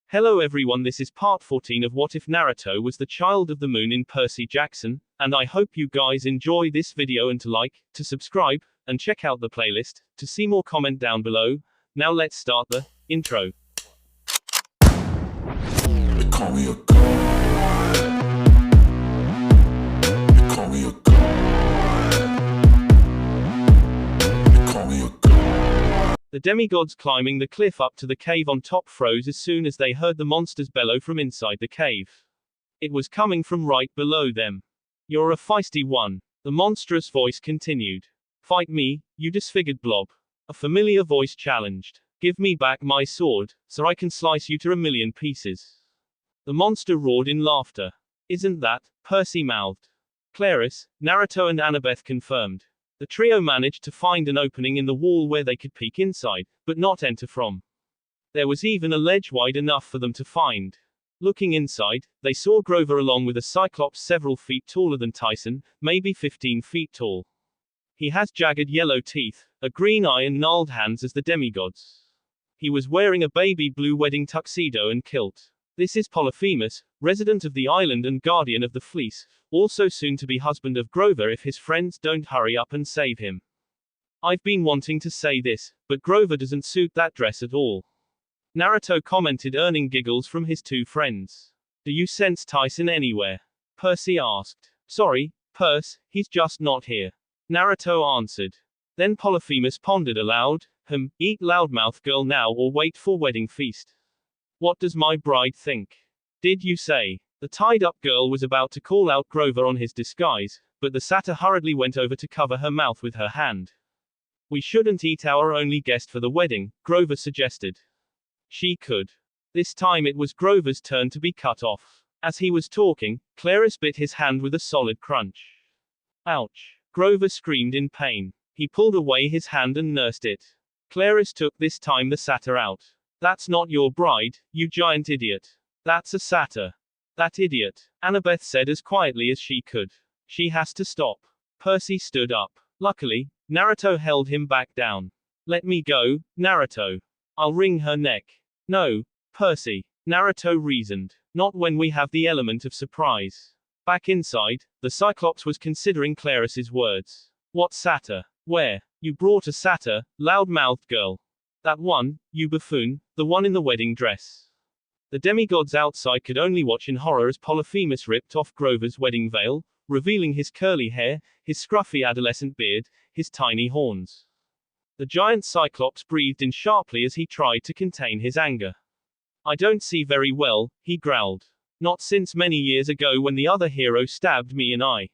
Hello everyone, this is part 14 of What If Naruto Was the Child of the Moon in Percy Jackson, and I hope you guys enjoy this video and to like, to subscribe, and check out the playlist, to see more comment down below. Now let's start the intro. They call me a god. They call me a god. They call me a god. The demigods climbing the cliff up to the cave on top froze as soon as they heard the monsters bellow from inside the cave. It was coming from right below them. You're a feisty one. The monstrous voice continued. Fight me, you disfigured blob. A familiar voice challenged. Give me back my sword, so I can slice you to a million pieces. The monster roared in laughter. Isn't that, Percy mouthed. Claris, Naruto and Annabeth confirmed. The trio managed to find an opening in the wall where they could peek inside, but not enter from. There was even a ledge wide enough for them to find. Looking inside, they saw Grover along with a cyclops several feet taller than Tyson, maybe 15 feet tall. He has jagged yellow teeth, a green eye and gnarled hands as the demigods. He was wearing a baby blue wedding tuxedo and kilt. This is Polyphemus, resident of the island and guardian of the fleece, also soon to be husband of Grover if his friends don't hurry up and save him. I've been wanting to say this, but Grover doesn't suit that dress at all. Naruto commented, earning giggles from his two friends. Do you sense Tyson anywhere? Percy asked. Sorry, Perce, he's just not here. Naruto answered. Then Polyphemus pondered aloud, eat loudmouth girl now or wait for wedding feast. What does my bride think? Did you say? The tied-up girl was about to call out Grover on his disguise, but the satyr hurriedly went over to cover her mouth with her hand. We shouldn't eat our only guest for the wedding, Grover suggested. She could. This time it was Grover's turn to be cut off. As he was talking, Claris bit his hand with a solid crunch. Ouch. Grover screamed in pain. He pulled away his hand and nursed it. Claris took this time the satyr out. That's not your bride, you giant idiot. That's a satyr. That idiot, Annabeth said as quietly as she could. She has to stop. Percy stood up. Luckily, Naruto held him back down. Let me go, Naruto. I'll wring her neck. No, Percy, Naruto reasoned. Not when we have the element of surprise. Back inside, the Cyclops was considering Claris's words. What satyr? Where? You brought a satyr, loud-mouthed girl. That one, you buffoon, the one in the wedding dress. The demigods outside could only watch in horror as Polyphemus ripped off Grover's wedding veil, revealing his curly hair, his scruffy adolescent beard, his tiny horns. The giant Cyclops breathed in sharply as he tried to contain his anger. I don't see very well, he growled. Not since many years ago when the other hero stabbed me in eye.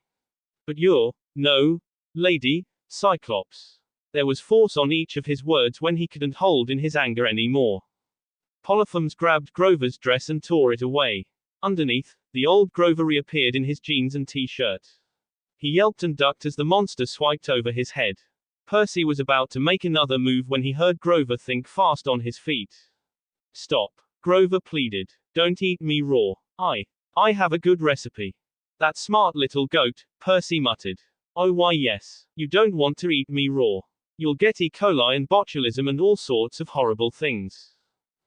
But you're, no, lady, Cyclops. There was force on each of his words when he couldn't hold in his anger anymore. Polyphemus grabbed Grover's dress and tore it away. Underneath, the old Grover reappeared in his jeans and t-shirt. He yelped and ducked as the monster swiped over his head. Percy was about to make another move when he heard Grover think fast on his feet. Stop, Grover pleaded. Don't eat me raw. I have a good recipe. That smart little goat, Percy muttered. Oh why yes. You don't want to eat me raw. You'll get E. coli and botulism and all sorts of horrible things.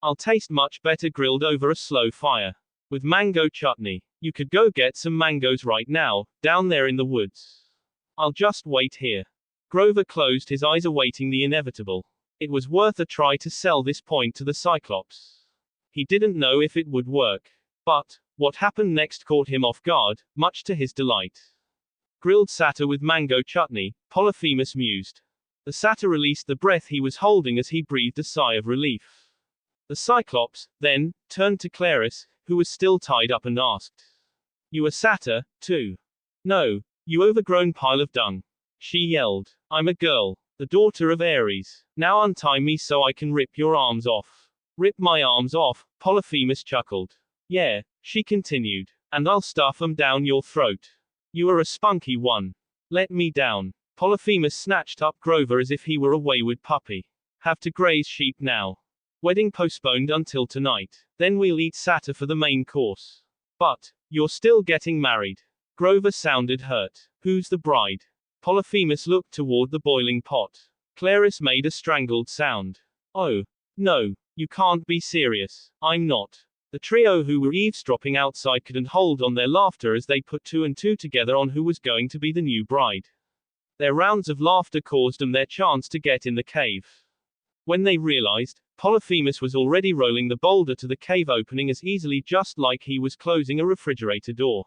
I'll taste much better grilled over a slow fire. With mango chutney. You could go get some mangoes right now, down there in the woods. I'll just wait here. Grover closed his eyes awaiting the inevitable. It was worth a try to sell this point to the Cyclops. He didn't know if it would work. But, what happened next caught him off guard, much to his delight. Grilled satyr with mango chutney, Polyphemus mused. The satyr released the breath he was holding as he breathed a sigh of relief. The Cyclops, then, turned to Claris, who was still tied up and asked. You a satyr, too? No, you overgrown pile of dung. She yelled. I'm a girl, the daughter of Ares. Now untie me so I can rip your arms off. Rip my arms off, Polyphemus chuckled. Yeah, she continued. And I'll stuff 'em down your throat. You are a spunky one. Let me down. Polyphemus snatched up Grover as if he were a wayward puppy. Have to graze sheep now. Wedding postponed until tonight. Then we'll eat satyr for the main course. But, you're still getting married. Grover sounded hurt. Who's the bride? Polyphemus looked toward the boiling pot. Claris made a strangled sound. Oh, no, you can't be serious. I'm not. The trio who were eavesdropping outside couldn't hold on their laughter as they put two and two together on who was going to be the new bride. Their rounds of laughter caused them their chance to get in the cave. When they realized, Polyphemus was already rolling the boulder to the cave opening as easily just like he was closing a refrigerator door.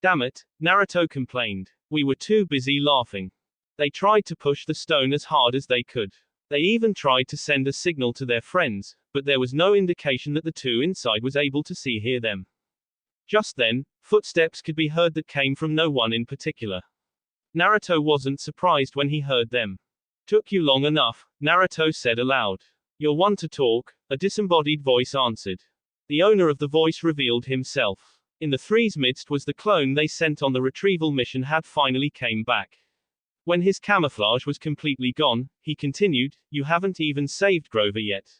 Damn it, Naruto complained. We were too busy laughing. They tried to push the stone as hard as they could. They even tried to send a signal to their friends, but there was no indication that the two inside was able to hear them. Just then, footsteps could be heard that came from no one in particular. Naruto wasn't surprised when he heard them. Took you long enough, Naruto said aloud. You're one to talk, a disembodied voice answered. The owner of the voice revealed himself. In the three's midst was the clone they sent on the retrieval mission had finally came back. When his camouflage was completely gone, he continued, you haven't even saved Grover yet.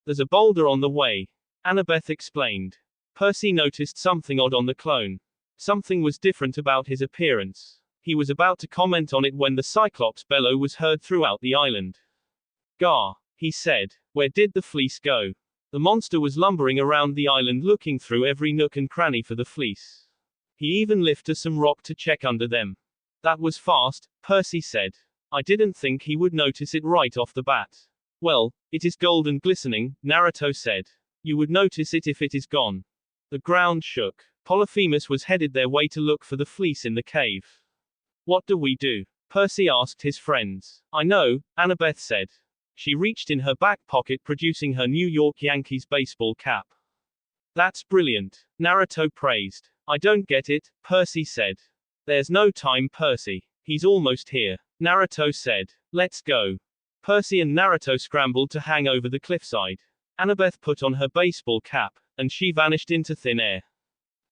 There's a boulder on the way. Annabeth explained. Percy noticed something odd on the clone. Something was different about his appearance. He was about to comment on it when the Cyclops bellow was heard throughout the island. Gah, he said. Where did the fleece go? The monster was lumbering around the island looking through every nook and cranny for the fleece. He even lifted some rock to check under them. That was fast, Percy said. I didn't think he would notice it right off the bat. Well, it is gold and glistening, Naruto said. You would notice it if it is gone. The ground shook. Polyphemus was headed their way to look for the fleece in the cave. What do we do? Percy asked his friends. I know, Annabeth said. She reached in her back pocket producing her New York Yankees baseball cap. That's brilliant, Naruto praised. I don't get it, Percy said. There's no time, Percy. He's almost here, Naruto said. Let's go. Percy and Naruto scrambled to hang over the cliffside. Annabeth put on her baseball cap, and she vanished into thin air.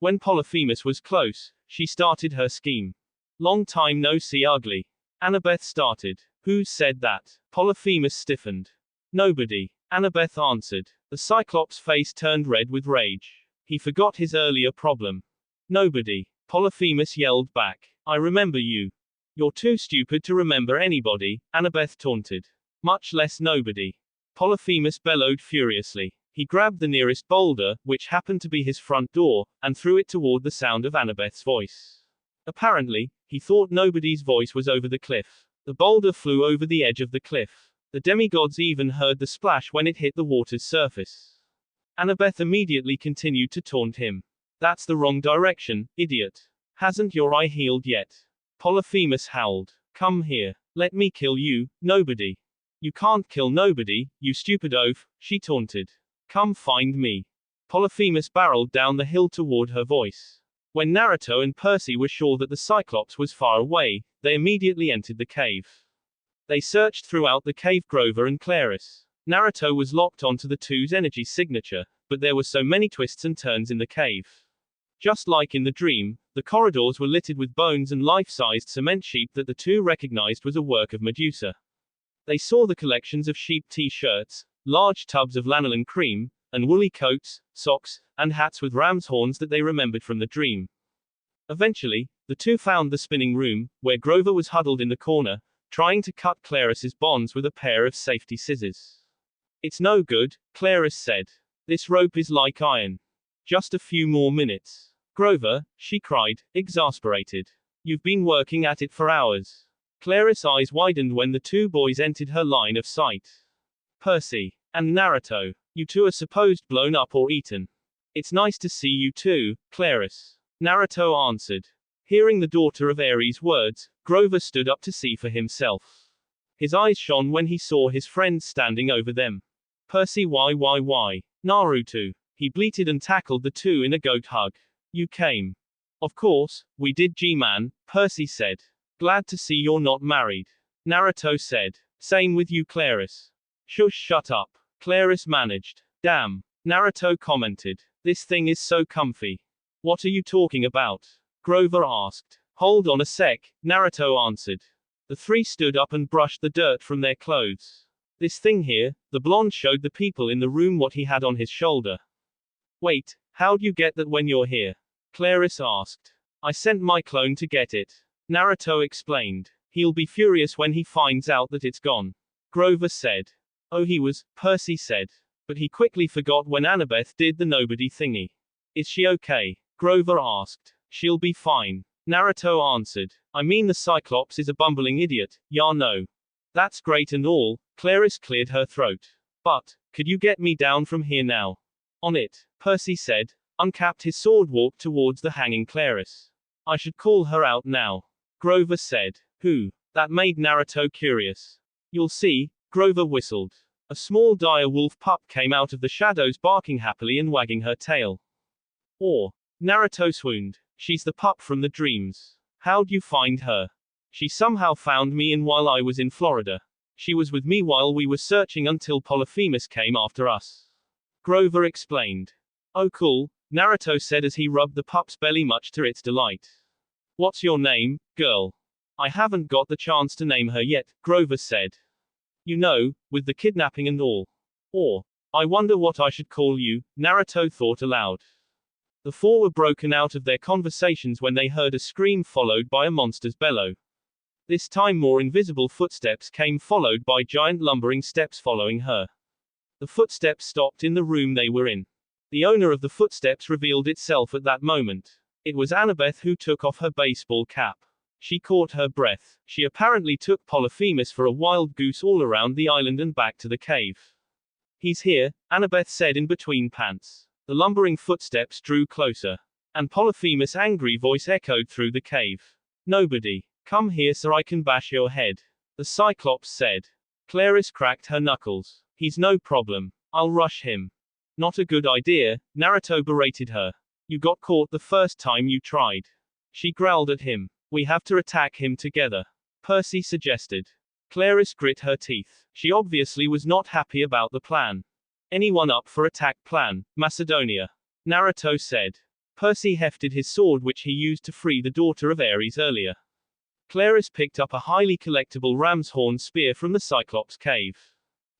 When Polyphemus was close, she started her scheme. Long time no see ugly. Annabeth started. Who said that? Polyphemus stiffened. Nobody. Annabeth answered. The Cyclops' face turned red with rage. He forgot his earlier problem. Nobody. Polyphemus yelled back. I remember you. You're too stupid to remember anybody, Annabeth taunted. Much less nobody. Polyphemus bellowed furiously. He grabbed the nearest boulder, which happened to be his front door, and threw it toward the sound of Annabeth's voice. Apparently, he thought nobody's voice was over the cliff. The boulder flew over the edge of the cliff. The demigods even heard the splash when it hit the water's surface. Annabeth immediately continued to taunt him. That's the wrong direction, idiot. Hasn't your eye healed yet? Polyphemus howled. Come here. Let me kill you, nobody. You can't kill nobody, you stupid oaf, she taunted. Come find me. Polyphemus barreled down the hill toward her voice. When Naruto and Percy were sure that the Cyclops was far away, they immediately entered the cave. They searched throughout the cave Grover and Claris. Naruto was locked onto the two's energy signature, but there were so many twists and turns in the cave. Just like in the dream, the corridors were littered with bones and life-sized cement sheep that the two recognized was a work of Medusa. They saw the collections of sheep t-shirts, large tubs of lanolin cream, and woolly coats, socks, and hats with ram's horns that they remembered from the dream. Eventually, the two found the spinning room, where Grover was huddled in the corner, trying to cut Claris's bonds with a pair of safety scissors. It's no good, Claris said. This rope is like iron. Just a few more minutes. Grover, she cried, exasperated. You've been working at it for hours. Claris' eyes widened when the two boys entered her line of sight. Percy and Naruto, you two are supposed blown up or eaten. It's nice to see you too, Claris. Naruto answered. Hearing the daughter of Ares' words, Grover stood up to see for himself. His eyes shone when he saw his friends standing over them. Percy, why, Naruto. He bleated and tackled the two in a goat hug. You came. Of course, we did, G-Man, Percy said. Glad to see you're not married. Naruto said. Same with you, Claris. Shush, shut up. Claris managed. Damn. Naruto commented. This thing is so comfy. What are you talking about? Grover asked. Hold on a sec, Naruto answered. The three stood up and brushed the dirt from their clothes. This thing here, the blonde showed the people in the room what he had on his shoulder. Wait, how'd you get that when you're here? Claris asked. I sent my clone to get it. Naruto explained. He'll be furious when he finds out that it's gone. Grover said. Oh, he was, Percy said. But he quickly forgot when Annabeth did the nobody thingy. Is she okay? Grover asked. She'll be fine. Naruto answered. I mean the Cyclops is a bumbling idiot, ya know. That's great and all, Claris cleared her throat. But, could you get me down from here now? On it, Percy said, uncapped his sword, walked towards the hanging Claris. I should call her out now. Grover said. Who? That made Naruto curious. You'll see, Grover whistled. A small dire wolf pup came out of the shadows barking happily and wagging her tail. Or, Naruto swooned. She's the pup from the dreams. How'd you find her? She somehow found me while I was in Florida. She was with me while we were searching until Polyphemus came after us. Grover explained. Oh cool, Naruto said as he rubbed the pup's belly much to its delight. What's your name, girl? I haven't got the chance to name her yet, Grover said. You know, with the kidnapping and all. Or, I wonder what I should call you, Naruto thought aloud. The four were broken out of their conversations when they heard a scream followed by a monster's bellow. This time more invisible footsteps came followed by giant lumbering steps following her. The footsteps stopped in the room they were in. The owner of the footsteps revealed itself at that moment. It was Annabeth who took off her baseball cap. She caught her breath. She apparently took Polyphemus for a wild goose all around the island and back to the cave. He's here, Annabeth said in between pants. The lumbering footsteps drew closer. And Polyphemus' angry voice echoed through the cave. Nobody. Come here so I can bash your head. The Cyclops said. Claris cracked her knuckles. He's no problem. I'll rush him. Not a good idea, Naruto berated her. You got caught the first time you tried. She growled at him. We have to attack him together. Percy suggested. Claris grit her teeth. She obviously was not happy about the plan. Anyone up for attack plan, Macedonia? Naruto said. Percy hefted his sword which he used to free the daughter of Ares earlier. Claris picked up a highly collectible ram's horn spear from the Cyclops cave.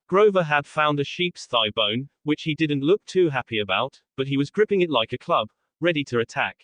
Grover had found a sheep's thigh bone, which he didn't look too happy about, but he was gripping it like a club, ready to attack.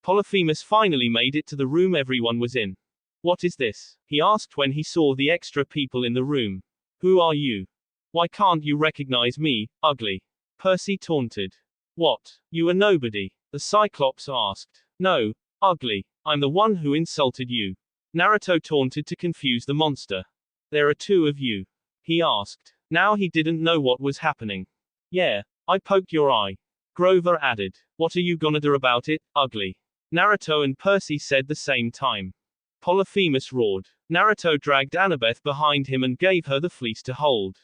Polyphemus finally made it to the room everyone was in. What is this? He asked when he saw the extra people in the room. Who are you? Why can't you recognize me, ugly? Percy taunted. What? You are nobody? The Cyclops asked. No, ugly. I'm the one who insulted you. Naruto taunted to confuse the monster. There are two of you. He asked. Now he didn't know what was happening. Yeah, I poked your eye. Grover added. What are you gonna do about it, ugly? Naruto and Percy said the same time. Polyphemus roared. Naruto dragged Annabeth behind him and gave her the fleece to hold.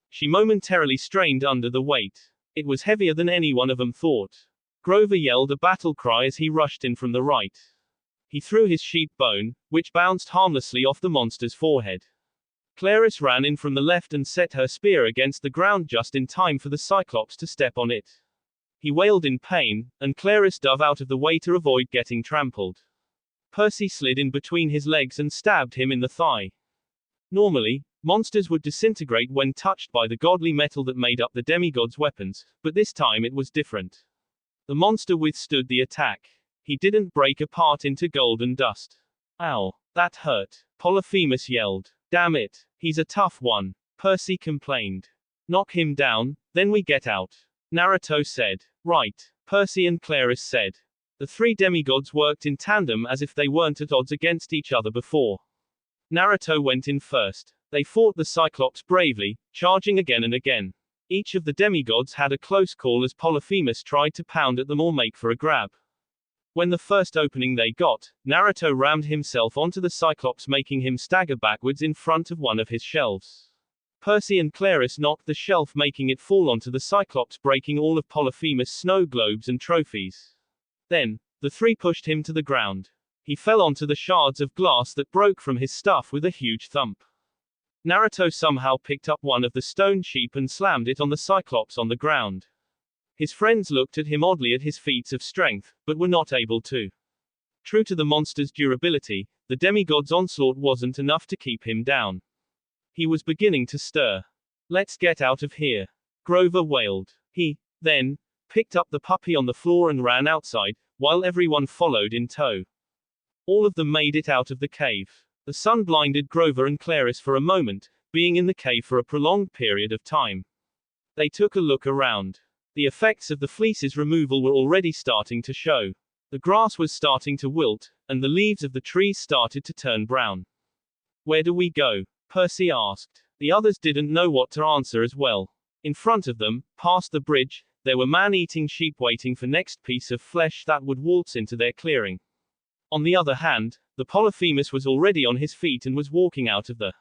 She momentarily strained under the weight. It was heavier than any one of them thought. Grover yelled a battle cry as he rushed in from the right. He threw his sheep bone, which bounced harmlessly off the monster's forehead. Claris ran in from the left and set her spear against the ground just in time for the Cyclops to step on it. He wailed in pain, and Claris dove out of the way to avoid getting trampled. Percy slid in between his legs and stabbed him in the thigh. Normally, monsters would disintegrate when touched by the godly metal that made up the demigod's weapons, but this time it was different. The monster withstood the attack. He didn't break apart into golden dust. Ow, that hurt, Polyphemus yelled. Damn it, he's a tough one, Percy complained. Knock him down, then we get out, Naruto said. Right, Percy and Claris said. The three demigods worked in tandem as if they weren't at odds against each other before. Naruto went in first. They fought the Cyclops bravely, charging again and again. Each of the demigods had a close call as Polyphemus tried to pound at them or make for a grab. When the first opening they got, Naruto rammed himself onto the Cyclops, making him stagger backwards in front of one of his shelves. Percy and Claris knocked the shelf, making it fall onto the Cyclops, breaking all of Polyphemus' snow globes and trophies. Then, the three pushed him to the ground. He fell onto the shards of glass that broke from his stuff with a huge thump. Naruto somehow picked up one of the stone sheep and slammed it on the Cyclops on the ground. His friends looked at him oddly at his feats of strength, but were not able to. True to the monster's durability, the demigod's onslaught wasn't enough to keep him down. He was beginning to stir. Let's get out of here, Grover wailed. He, then, picked up the puppy on the floor and ran outside, while everyone followed in tow. All of them made it out of the cave. The sun blinded Grover and Claris for a moment, being in the cave for a prolonged period of time. They took a look around. The effects of the fleece's removal were already starting to show. The grass was starting to wilt, and the leaves of the trees started to turn brown. Where do we go? Percy asked. The others didn't know what to answer as well. In front of them, past the bridge, there were man-eating sheep waiting for next piece of flesh that would waltz into their clearing. On the other hand, the Polyphemus was already on his feet and was walking out of the.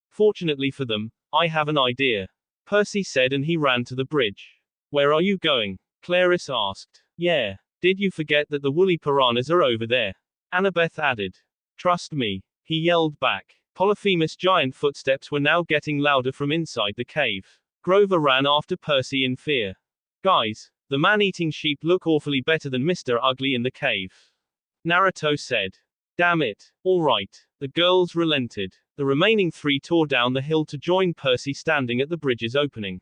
Fortunately for them, I have an idea, Percy said, and he ran to the bridge. Where are you going? Claris asked. Yeah. Did you forget that the woolly piranhas are over there? Annabeth added. Trust me, he yelled back. Polyphemus' giant footsteps were now getting louder from inside the cave. Grover ran after Percy in fear. Guys, the man-eating sheep look awfully better than Mr. Ugly in the cave, Naruto said. Damn it. All right. The girls relented. The remaining three tore down the hill to join Percy standing at the bridge's opening.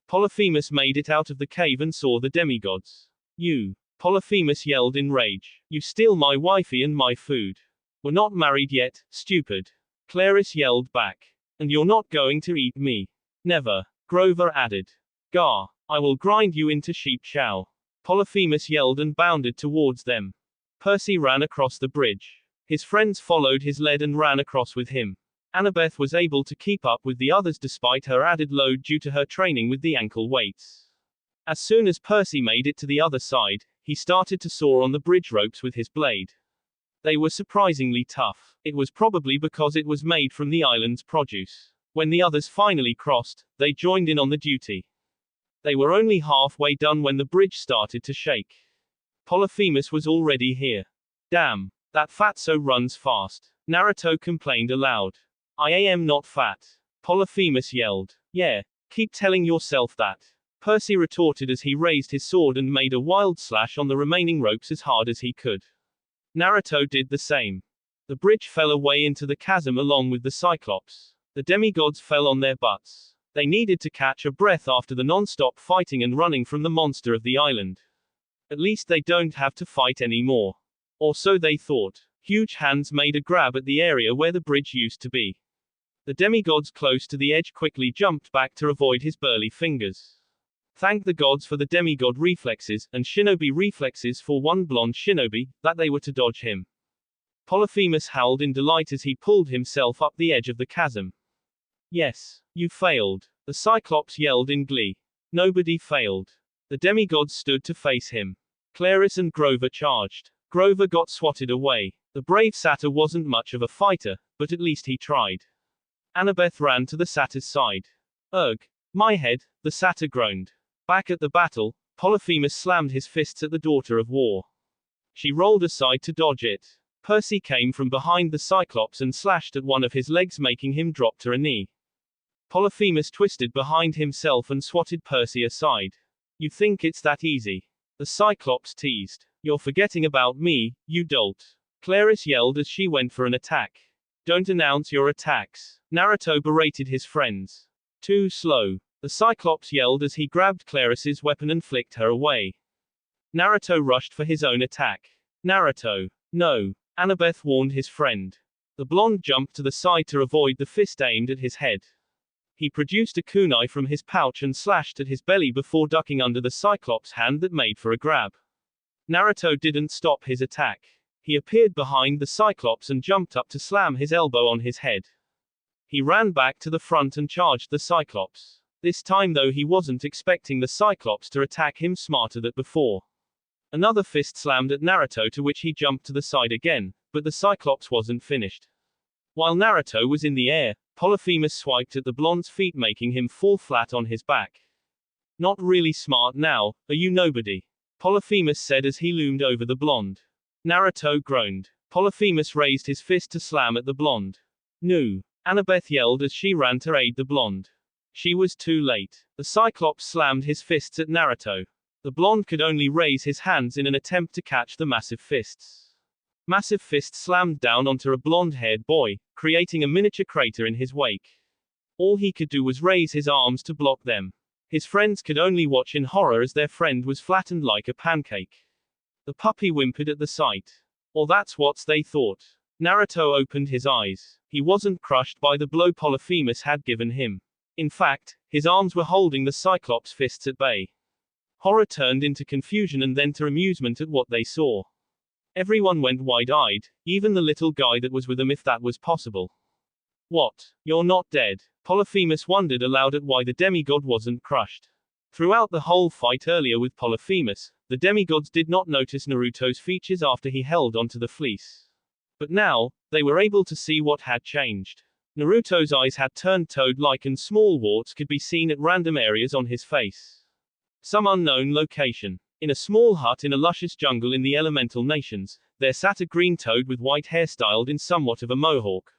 Polyphemus made it out of the cave and saw the demigods. You. Polyphemus yelled in rage. You steal my wifey and my food. We're not married yet, stupid. Claris yelled back. And you're not going to eat me. Never. Grover added. Gar. I will grind you into sheep chow. Polyphemus yelled and bounded towards them. Percy ran across the bridge. His friends followed his lead and ran across with him. Annabeth was able to keep up with the others despite her added load due to her training with the ankle weights. As soon as Percy made it to the other side, he started to saw on the bridge ropes with his blade. They were surprisingly tough. It was probably because it was made from the island's produce. When the others finally crossed, they joined in on the duty. They were only halfway done when the bridge started to shake. Polyphemus was already here. Damn, that fatso runs fast. Naruto complained aloud. I am not fat. Polyphemus yelled. Yeah, keep telling yourself that. Percy retorted as he raised his sword and made a wild slash on the remaining ropes as hard as he could. Naruto did the same. The bridge fell away into the chasm along with the Cyclops. The demigods fell on their butts. They needed to catch a breath after the non-stop fighting and running from the monster of the island. At least they don't have to fight anymore. Or so they thought. Huge hands made a grab at the area where the bridge used to be. The demigods close to the edge quickly jumped back to avoid his burly fingers. Thank the gods for the demigod reflexes, and shinobi reflexes for one blonde shinobi, that they were to dodge him. Polyphemus howled in delight as he pulled himself up the edge of the chasm. Yes, you failed. The Cyclops yelled in glee. Nobody failed. The demigods stood to face him. Claris and Grover charged. Grover got swatted away. The brave satyr wasn't much of a fighter, but at least he tried. Annabeth ran to the satyr's side. Ugh. My head, the satyr groaned. Back at the battle, Polyphemus slammed his fists at the daughter of war. She rolled aside to dodge it. Percy came from behind the Cyclops and slashed at one of his legs, making him drop to a knee. Polyphemus twisted behind himself and swatted Percy aside. You think it's that easy? The Cyclops teased. You're forgetting about me, you dolt. Claris yelled as she went for an attack. Don't announce your attacks. Naruto berated his friends. Too slow. The Cyclops yelled as he grabbed Claris's weapon and flicked her away. Naruto rushed for his own attack. Naruto. No. Annabeth warned his friend. The blonde jumped to the side to avoid the fist aimed at his head. He produced a kunai from his pouch and slashed at his belly before ducking under the Cyclops' hand that made for a grab. Naruto didn't stop his attack. He appeared behind the Cyclops and jumped up to slam his elbow on his head. He ran back to the front and charged the Cyclops. This time though he wasn't expecting the Cyclops to attack him smarter than before. Another fist slammed at Naruto, to which he jumped to the side again, but the Cyclops wasn't finished. While Naruto was in the air, Polyphemus swiped at the blonde's feet, making him fall flat on his back. Not really smart now, are you nobody? Polyphemus said as he loomed over the blonde. Naruto groaned. Polyphemus raised his fist to slam at the blonde. No. Annabeth yelled as she ran to aid the blonde. She was too late. The Cyclops slammed his fists at Naruto. The blonde could only raise his hands in an attempt to catch the massive fists. Massive fists slammed down onto a blonde-haired boy, creating a miniature crater in his wake. All he could do was raise his arms to block them. His friends could only watch in horror as their friend was flattened like a pancake. The puppy whimpered at the sight. Or that's what they thought. Naruto opened his eyes. He wasn't crushed by the blow Polyphemus had given him. In fact, his arms were holding the Cyclops' fists at bay. Horror turned into confusion and then to amusement at what they saw. Everyone went wide-eyed, even the little guy that was with them if that was possible. What? You're not dead? Polyphemus wondered aloud at why the demigod wasn't crushed. Throughout the whole fight earlier with Polyphemus, the demigods did not notice Naruto's features after he held onto the fleece. But now, they were able to see what had changed. Naruto's eyes had turned toad-like and small warts could be seen at random areas on his face. Some unknown location. In a small hut in a luscious jungle in the elemental nations, there sat a green toad with white hair styled in somewhat of a mohawk.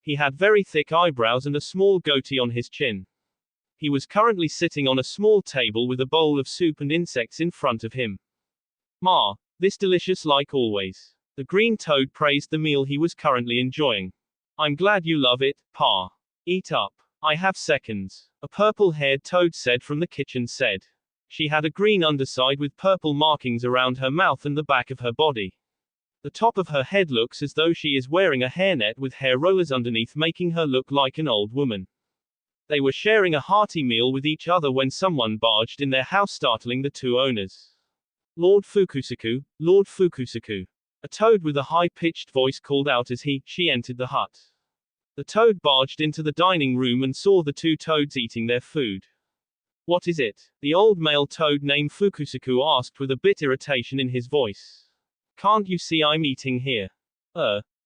He had very thick eyebrows and a small goatee on his chin. He was currently sitting on a small table with a bowl of soup and insects in front of him. Ma, this delicious like always. The green toad praised the meal he was currently enjoying. I'm glad you love it, Pa. Eat up. I have seconds. A purple-haired toad said from the kitchen said. She had a green underside with purple markings around her mouth and the back of her body. The top of her head looks as though she is wearing a hairnet with hair rollers underneath, making her look like an old woman. They were sharing a hearty meal with each other when someone barged in their house, startling the two owners. Lord Fukusaku, Lord Fukusaku. A toad with a high-pitched voice called out as she entered the hut. The toad barged into the dining room and saw the two toads eating their food. What is it? The old male toad named Fukusaku asked with a bit irritation in his voice. Can't you see I'm eating here?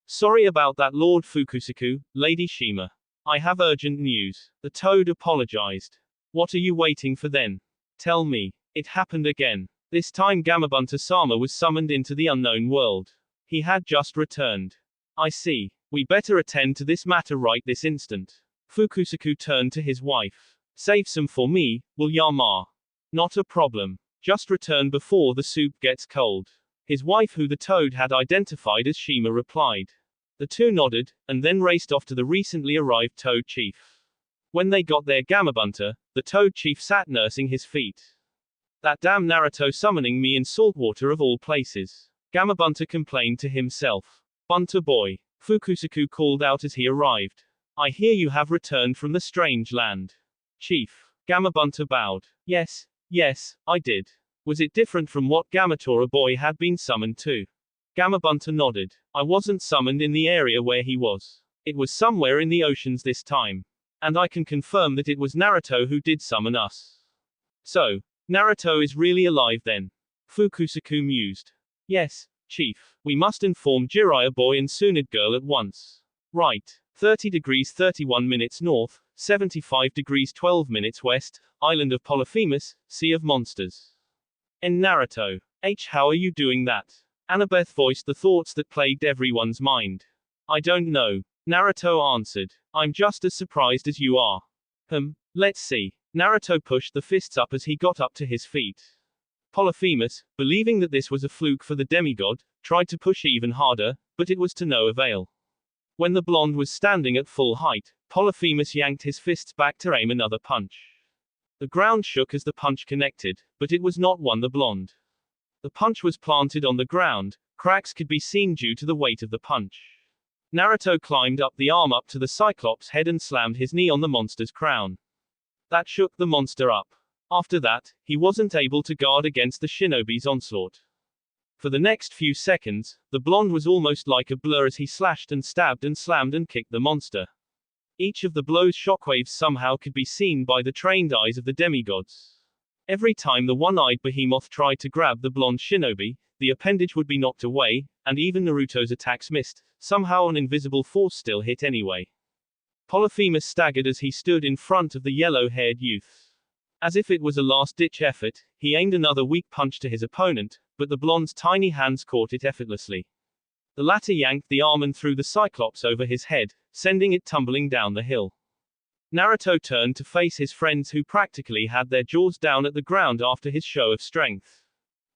Sorry about that, Lord Fukusaku, Lady Shima. I have urgent news. The toad apologized. What are you waiting for then? Tell me. It happened again. This time Gamabunta-sama was summoned into the unknown world. He had just returned. I see. We better attend to this matter right this instant. Fukusaku turned to his wife. Save some for me, will ya, Ma? Not a problem. Just return before the soup gets cold. His wife, who the toad had identified as Shima, replied. The two nodded, and then raced off to the recently arrived toad chief. When they got there, Gamabunta, the toad chief, sat nursing his feet. That damn Naruto summoning me in saltwater of all places. Gamabunta complained to himself. Bunta boy. Fukusaku called out as he arrived. I hear you have returned from the strange land. Chief. Gamabunta bowed. Yes, I did. Was it different from what Gamatora boy had been summoned to? Gamabunta nodded. I wasn't summoned in the area where he was. It was somewhere in the oceans this time. And I can confirm that it was Naruto who did summon us. So, Naruto is really alive then? Fukusaku mused. Yes, Chief. We must inform Jiraiya boy and Tsunade girl at once. Right. 30 degrees 31 minutes north, 75 degrees 12 minutes west, Island of Polyphemus, Sea of Monsters. And Naruto. How are you doing that? Annabeth voiced the thoughts that plagued everyone's mind. I don't know. Naruto answered. I'm just as surprised as you are. Let's see. Naruto pushed the fists up as he got up to his feet. Polyphemus, believing that this was a fluke for the demigod, tried to push even harder, but it was to no avail. When the blonde was standing at full height, Polyphemus yanked his fists back to aim another punch. The ground shook as the punch connected, but it was not one the blonde. The punch was planted on the ground, cracks could be seen due to the weight of the punch. Naruto climbed up the arm up to the Cyclops' head and slammed his knee on the monster's crown. That shook the monster up. After that, he wasn't able to guard against the shinobi's onslaught. For the next few seconds, the blonde was almost like a blur as he slashed and stabbed and slammed and kicked the monster. Each of the blows' shockwaves somehow could be seen by the trained eyes of the demigods. Every time the one-eyed behemoth tried to grab the blonde shinobi, the appendage would be knocked away, and even Naruto's attacks missed. Somehow an invisible force still hit anyway. Polyphemus staggered as he stood in front of the yellow-haired youth. As if it was a last-ditch effort, he aimed another weak punch to his opponent, but the blonde's tiny hands caught it effortlessly. The latter yanked the arm and threw the Cyclops over his head, sending it tumbling down the hill. Naruto turned to face his friends who practically had their jaws down at the ground after his show of strength.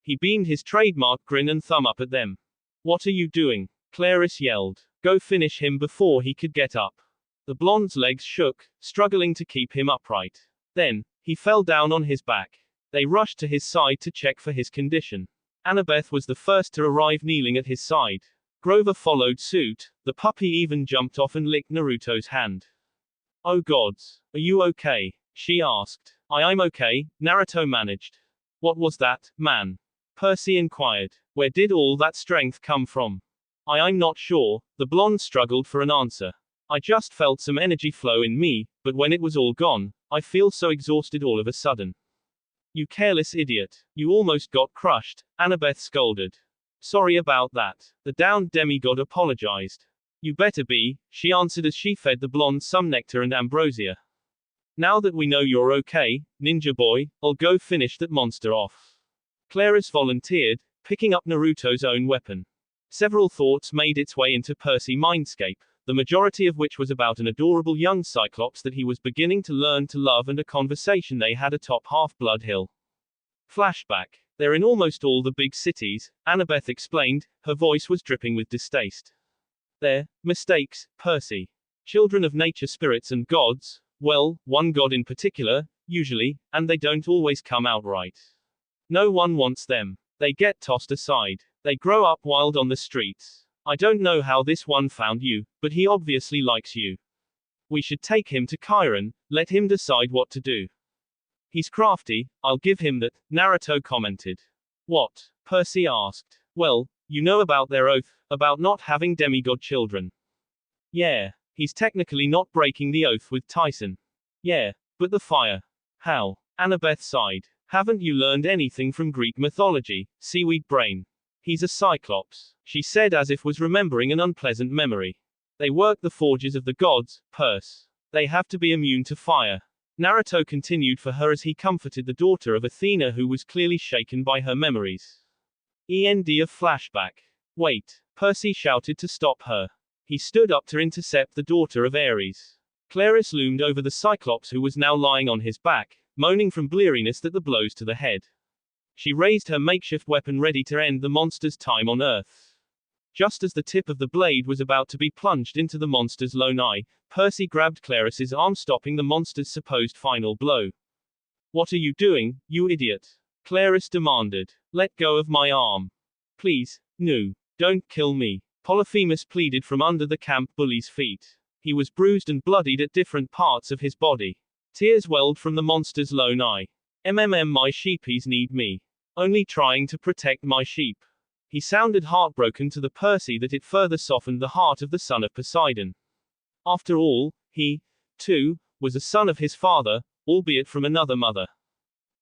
He beamed his trademark grin and thumb up at them. What are you doing? Claris yelled. Go finish him before he could get up. The blonde's legs shook, struggling to keep him upright. Then, he fell down on his back. They rushed to his side to check for his condition. Annabeth was the first to arrive, kneeling at his side. Grover followed suit. The puppy even jumped off and licked Naruto's hand. Oh gods. Are you okay? She asked. I'm okay, Naruto managed. What was that, man? Percy inquired. Where did all that strength come from? I'm not sure, the blonde struggled for an answer. I just felt some energy flow in me, but when it was all gone, I feel so exhausted all of a sudden. You careless idiot. You almost got crushed, Annabeth scolded. Sorry about that. The downed demigod apologized. You better be, she answered as she fed the blonde some nectar and ambrosia. Now that we know you're okay, ninja boy, I'll go finish that monster off. Claris volunteered, picking up Naruto's own weapon. Several thoughts made its way into Percy's mindscape, the majority of which was about an adorable young Cyclops that he was beginning to learn to love and a conversation they had atop Half-Blood Hill. Flashback. They're in almost all the big cities, Annabeth explained, her voice was dripping with distaste. They're mistakes, Percy. Children of nature, spirits and gods, well, one god in particular, usually, and they don't always come out right. No one wants them. They get tossed aside. They grow up wild on the streets. I don't know how this one found you, but he obviously likes you. We should take him to Chiron, let him decide what to do. He's crafty, I'll give him that, Naruto commented. What? Percy asked. Well, you know about their oath, about not having demigod children. Yeah. He's technically not breaking the oath with Tyson. Yeah. But the fire. How? Annabeth sighed. Haven't you learned anything from Greek mythology, seaweed brain? He's a Cyclops, she said as if was remembering an unpleasant memory. They work the forges of the gods, Percy. They have to be immune to fire. Naruto continued for her as he comforted the daughter of Athena who was clearly shaken by her memories. End of flashback. Wait, Percy shouted to stop her. He stood up to intercept the daughter of Ares. Claris loomed over the Cyclops who was now lying on his back, moaning from bleariness at the blows to the head. She raised her makeshift weapon ready to end the monster's time on Earth. Just as the tip of the blade was about to be plunged into the monster's lone eye, Percy grabbed Claris's arm, stopping the monster's supposed final blow. What are you doing, you idiot? Claris demanded. Let go of my arm. Please, no. Don't kill me. Polyphemus pleaded from under the camp bully's feet. He was bruised and bloodied at different parts of his body. Tears welled from the monster's lone eye. My sheepies need me. Only trying to protect my sheep. He sounded heartbroken to the Percy that it further softened the heart of the son of Poseidon. After all, he, too, was a son of his father, albeit from another mother.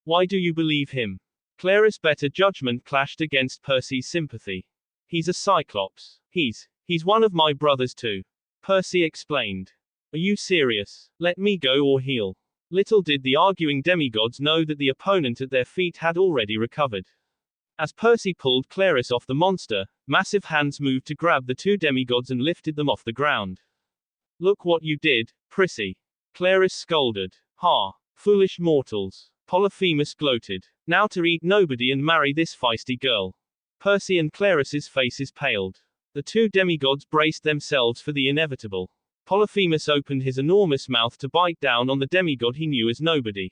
Why do you believe him? Claris' better judgment clashed against Percy's sympathy. He's a Cyclops. He's one of my brothers too. Percy explained. Are you serious? Let me go or heal. Little did the arguing demigods know that the opponent at their feet had already recovered. As Percy pulled Claris off the monster, massive hands moved to grab the two demigods and lifted them off the ground. Look what you did, Percy. Claris scolded. Ha! Foolish mortals. Polyphemus gloated. Now to eat nobody and marry this feisty girl. Percy and Claris's faces paled. The two demigods braced themselves for the inevitable. Polyphemus opened his enormous mouth to bite down on the demigod he knew as nobody.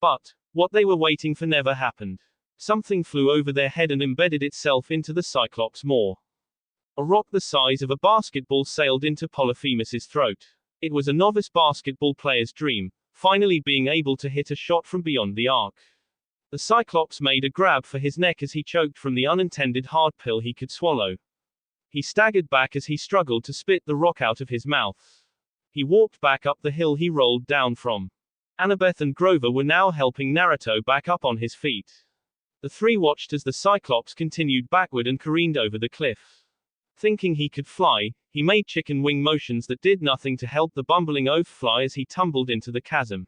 But what they were waiting for never happened. Something flew over their head and embedded itself into the Cyclops' maw. A rock the size of a basketball sailed into Polyphemus's throat. It was a novice basketball player's dream, finally being able to hit a shot from beyond the arc. The Cyclops made a grab for his neck as he choked from the unintended hard pill he could swallow. He staggered back as he struggled to spit the rock out of his mouth. He walked back up the hill he rolled down from. Annabeth and Grover were now helping Naruto back up on his feet. The three watched as the Cyclops continued backward and careened over the cliff. Thinking he could fly, he made chicken wing motions that did nothing to help the bumbling oaf fly as he tumbled into the chasm.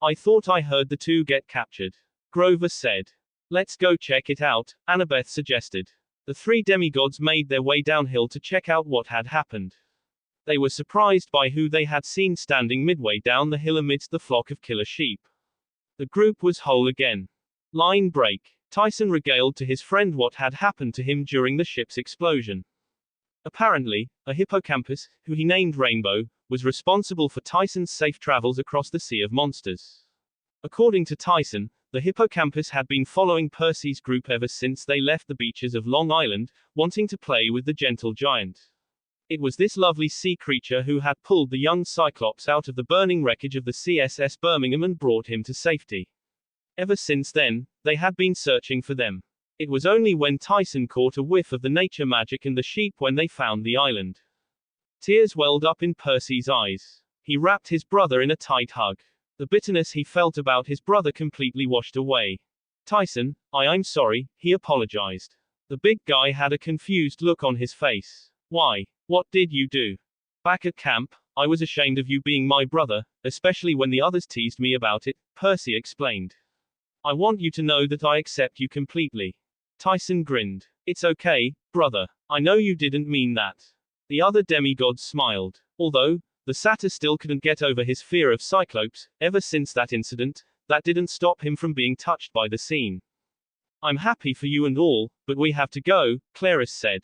I thought I heard the two get captured. Grover said. Let's go check it out, Annabeth suggested. The three demigods made their way downhill to check out what had happened. They were surprised by who they had seen standing midway down the hill amidst the flock of killer sheep. The group was whole again. Line break. Tyson regaled to his friend what had happened to him during the ship's explosion. Apparently, a hippocampus, who he named Rainbow, was responsible for Tyson's safe travels across the Sea of Monsters. According to Tyson, the hippocampus had been following Percy's group ever since they left the beaches of Long Island, wanting to play with the gentle giant. It was this lovely sea creature who had pulled the young Cyclops out of the burning wreckage of the CSS Birmingham and brought him to safety. Ever since then, they had been searching for them. It was only when Tyson caught a whiff of the nature magic and the sheep when they found the island. Tears welled up in Percy's eyes. He wrapped his brother in a tight hug. The bitterness he felt about his brother completely washed away. Tyson, I'm sorry, he apologized. The big guy had a confused look on his face. Why? What did you do? Back at camp, I was ashamed of you being my brother, especially when the others teased me about it, Percy explained. I want you to know that I accept you completely. Tyson grinned. It's okay, brother. I know you didn't mean that. The other demigods smiled. Although, the satyr still couldn't get over his fear of Cyclops, ever since that incident, that didn't stop him from being touched by the scene. I'm happy for you and all, but we have to go, Claris said.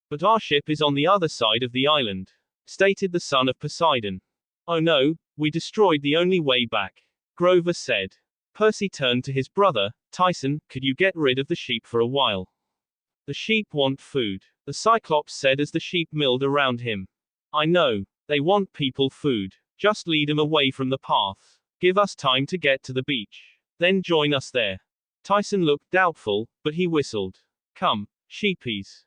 But our ship is on the other side of the island, stated the son of Poseidon. Oh no, we destroyed the only way back, Grover said. Percy turned to his brother. Tyson, could you get rid of the sheep for a while? The sheep want food, the Cyclops said as the sheep milled around him. I know. They want people food. Just lead them away from the path. Give us time to get to the beach. Then join us there. Tyson looked doubtful, but he whistled. Come, sheepies.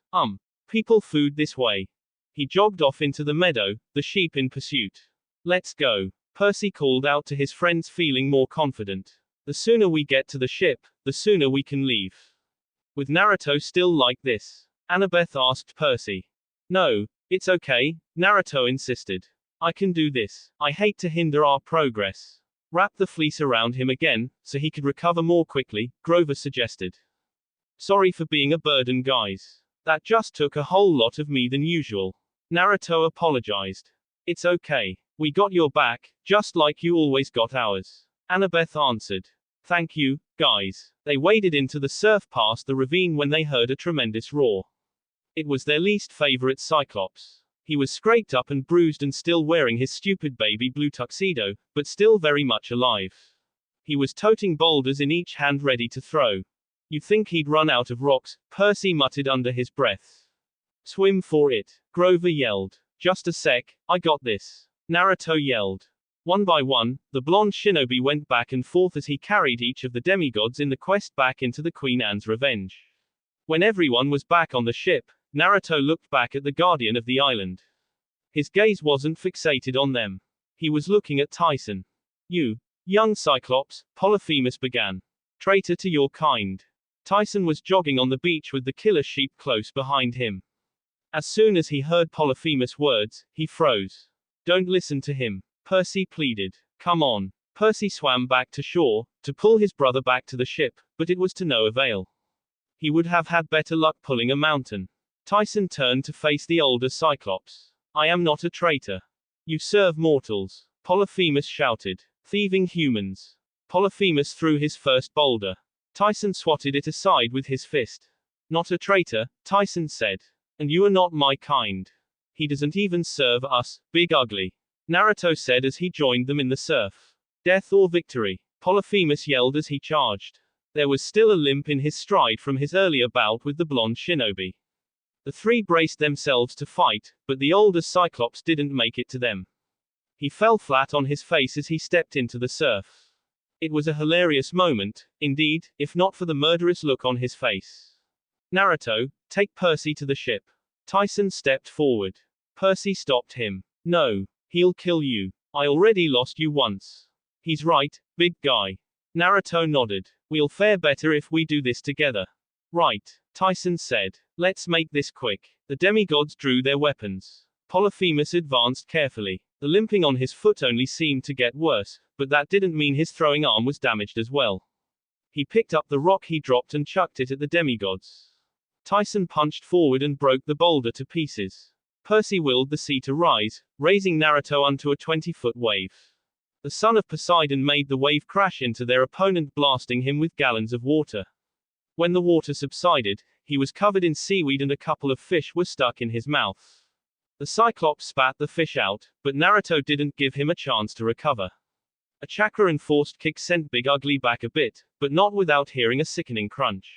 People food this way. He jogged off into the meadow, the sheep in pursuit. Let's go. Percy called out to his friends, feeling more confident. The sooner we get to the ship, the sooner we can leave. With Naruto still like this? Annabeth asked Percy. No, it's okay, Naruto insisted. I can do this. I hate to hinder our progress. Wrap the fleece around him again, so he could recover more quickly, Grover suggested. Sorry for being a burden, guys. That just took a whole lot of me than usual. Naruto apologized. It's okay. We got your back, just like you always got ours. Annabeth answered. Thank you, guys. They waded into the surf past the ravine when they heard a tremendous roar. It was their least favorite Cyclops. He was scraped up and bruised and still wearing his stupid baby blue tuxedo, but still very much alive. He was toting boulders in each hand ready to throw. You'd think he'd run out of rocks, Percy muttered under his breath. Swim for it, Grover yelled. Just a sec, I got this, Naruto yelled. One by one, the blonde shinobi went back and forth as he carried each of the demigods in the quest back into the Queen Anne's Revenge. When everyone was back on the ship, Naruto looked back at the guardian of the island. His gaze wasn't fixated on them. He was looking at Tyson. You, young Cyclops, Polyphemus began. Traitor to your kind. Tyson was jogging on the beach with the killer sheep close behind him. As soon as he heard Polyphemus' words, he froze. Don't listen to him, Percy pleaded. Come on. Percy swam back to shore, to pull his brother back to the ship, but it was to no avail. He would have had better luck pulling a mountain. Tyson turned to face the older Cyclops. I am not a traitor. You serve mortals, Polyphemus shouted. Thieving humans. Polyphemus threw his first boulder. Tyson swatted it aside with his fist. Not a traitor, Tyson said. And you are not my kind. He doesn't even serve us, Big Ugly. Naruto said as he joined them in the surf. Death or victory, Polyphemus yelled as he charged. There was still a limp in his stride from his earlier bout with the blonde shinobi. The three braced themselves to fight, but the older Cyclops didn't make it to them. He fell flat on his face as he stepped into the surf. It was a hilarious moment, indeed, if not for the murderous look on his face. Naruto, take Percy to the ship. Tyson stepped forward. Percy stopped him. No. He'll kill you. I already lost you once. He's right, big guy. Naruto nodded. We'll fare better if we do this together. Right, Tyson said. Let's make this quick. The demigods drew their weapons. Polyphemus advanced carefully. The limping on his foot only seemed to get worse, but that didn't mean his throwing arm was damaged as well. He picked up the rock he dropped and chucked it at the demigods. Tyson punched forward and broke the boulder to pieces. Percy willed the sea to rise, raising Naruto onto a 20-foot wave. The son of Poseidon made the wave crash into their opponent, blasting him with gallons of water. When the water subsided, he was covered in seaweed and a couple of fish were stuck in his mouth. The Cyclops spat the fish out, but Naruto didn't give him a chance to recover. A chakra-enforced kick sent Big Ugly back a bit, but not without hearing a sickening crunch.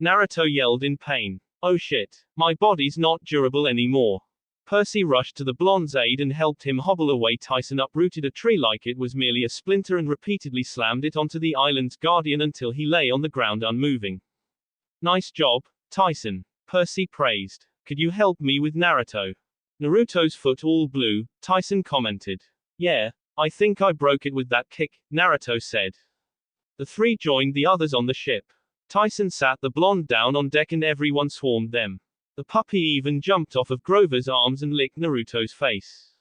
Naruto yelled in pain. Oh shit, my body's not durable anymore. Percy rushed to the blonde's aid and helped him hobble away. Tyson uprooted a tree like it was merely a splinter and repeatedly slammed it onto the island's guardian until he lay on the ground unmoving. Nice job, Tyson, Percy praised. Could you help me with Naruto? Naruto's foot all blue, Tyson commented. Yeah, I think I broke it with that kick, Naruto said. The three joined the others on the ship. Tyson sat the blonde down on deck and everyone swarmed them. The puppy even jumped off of Grover's arms and licked Naruto's face.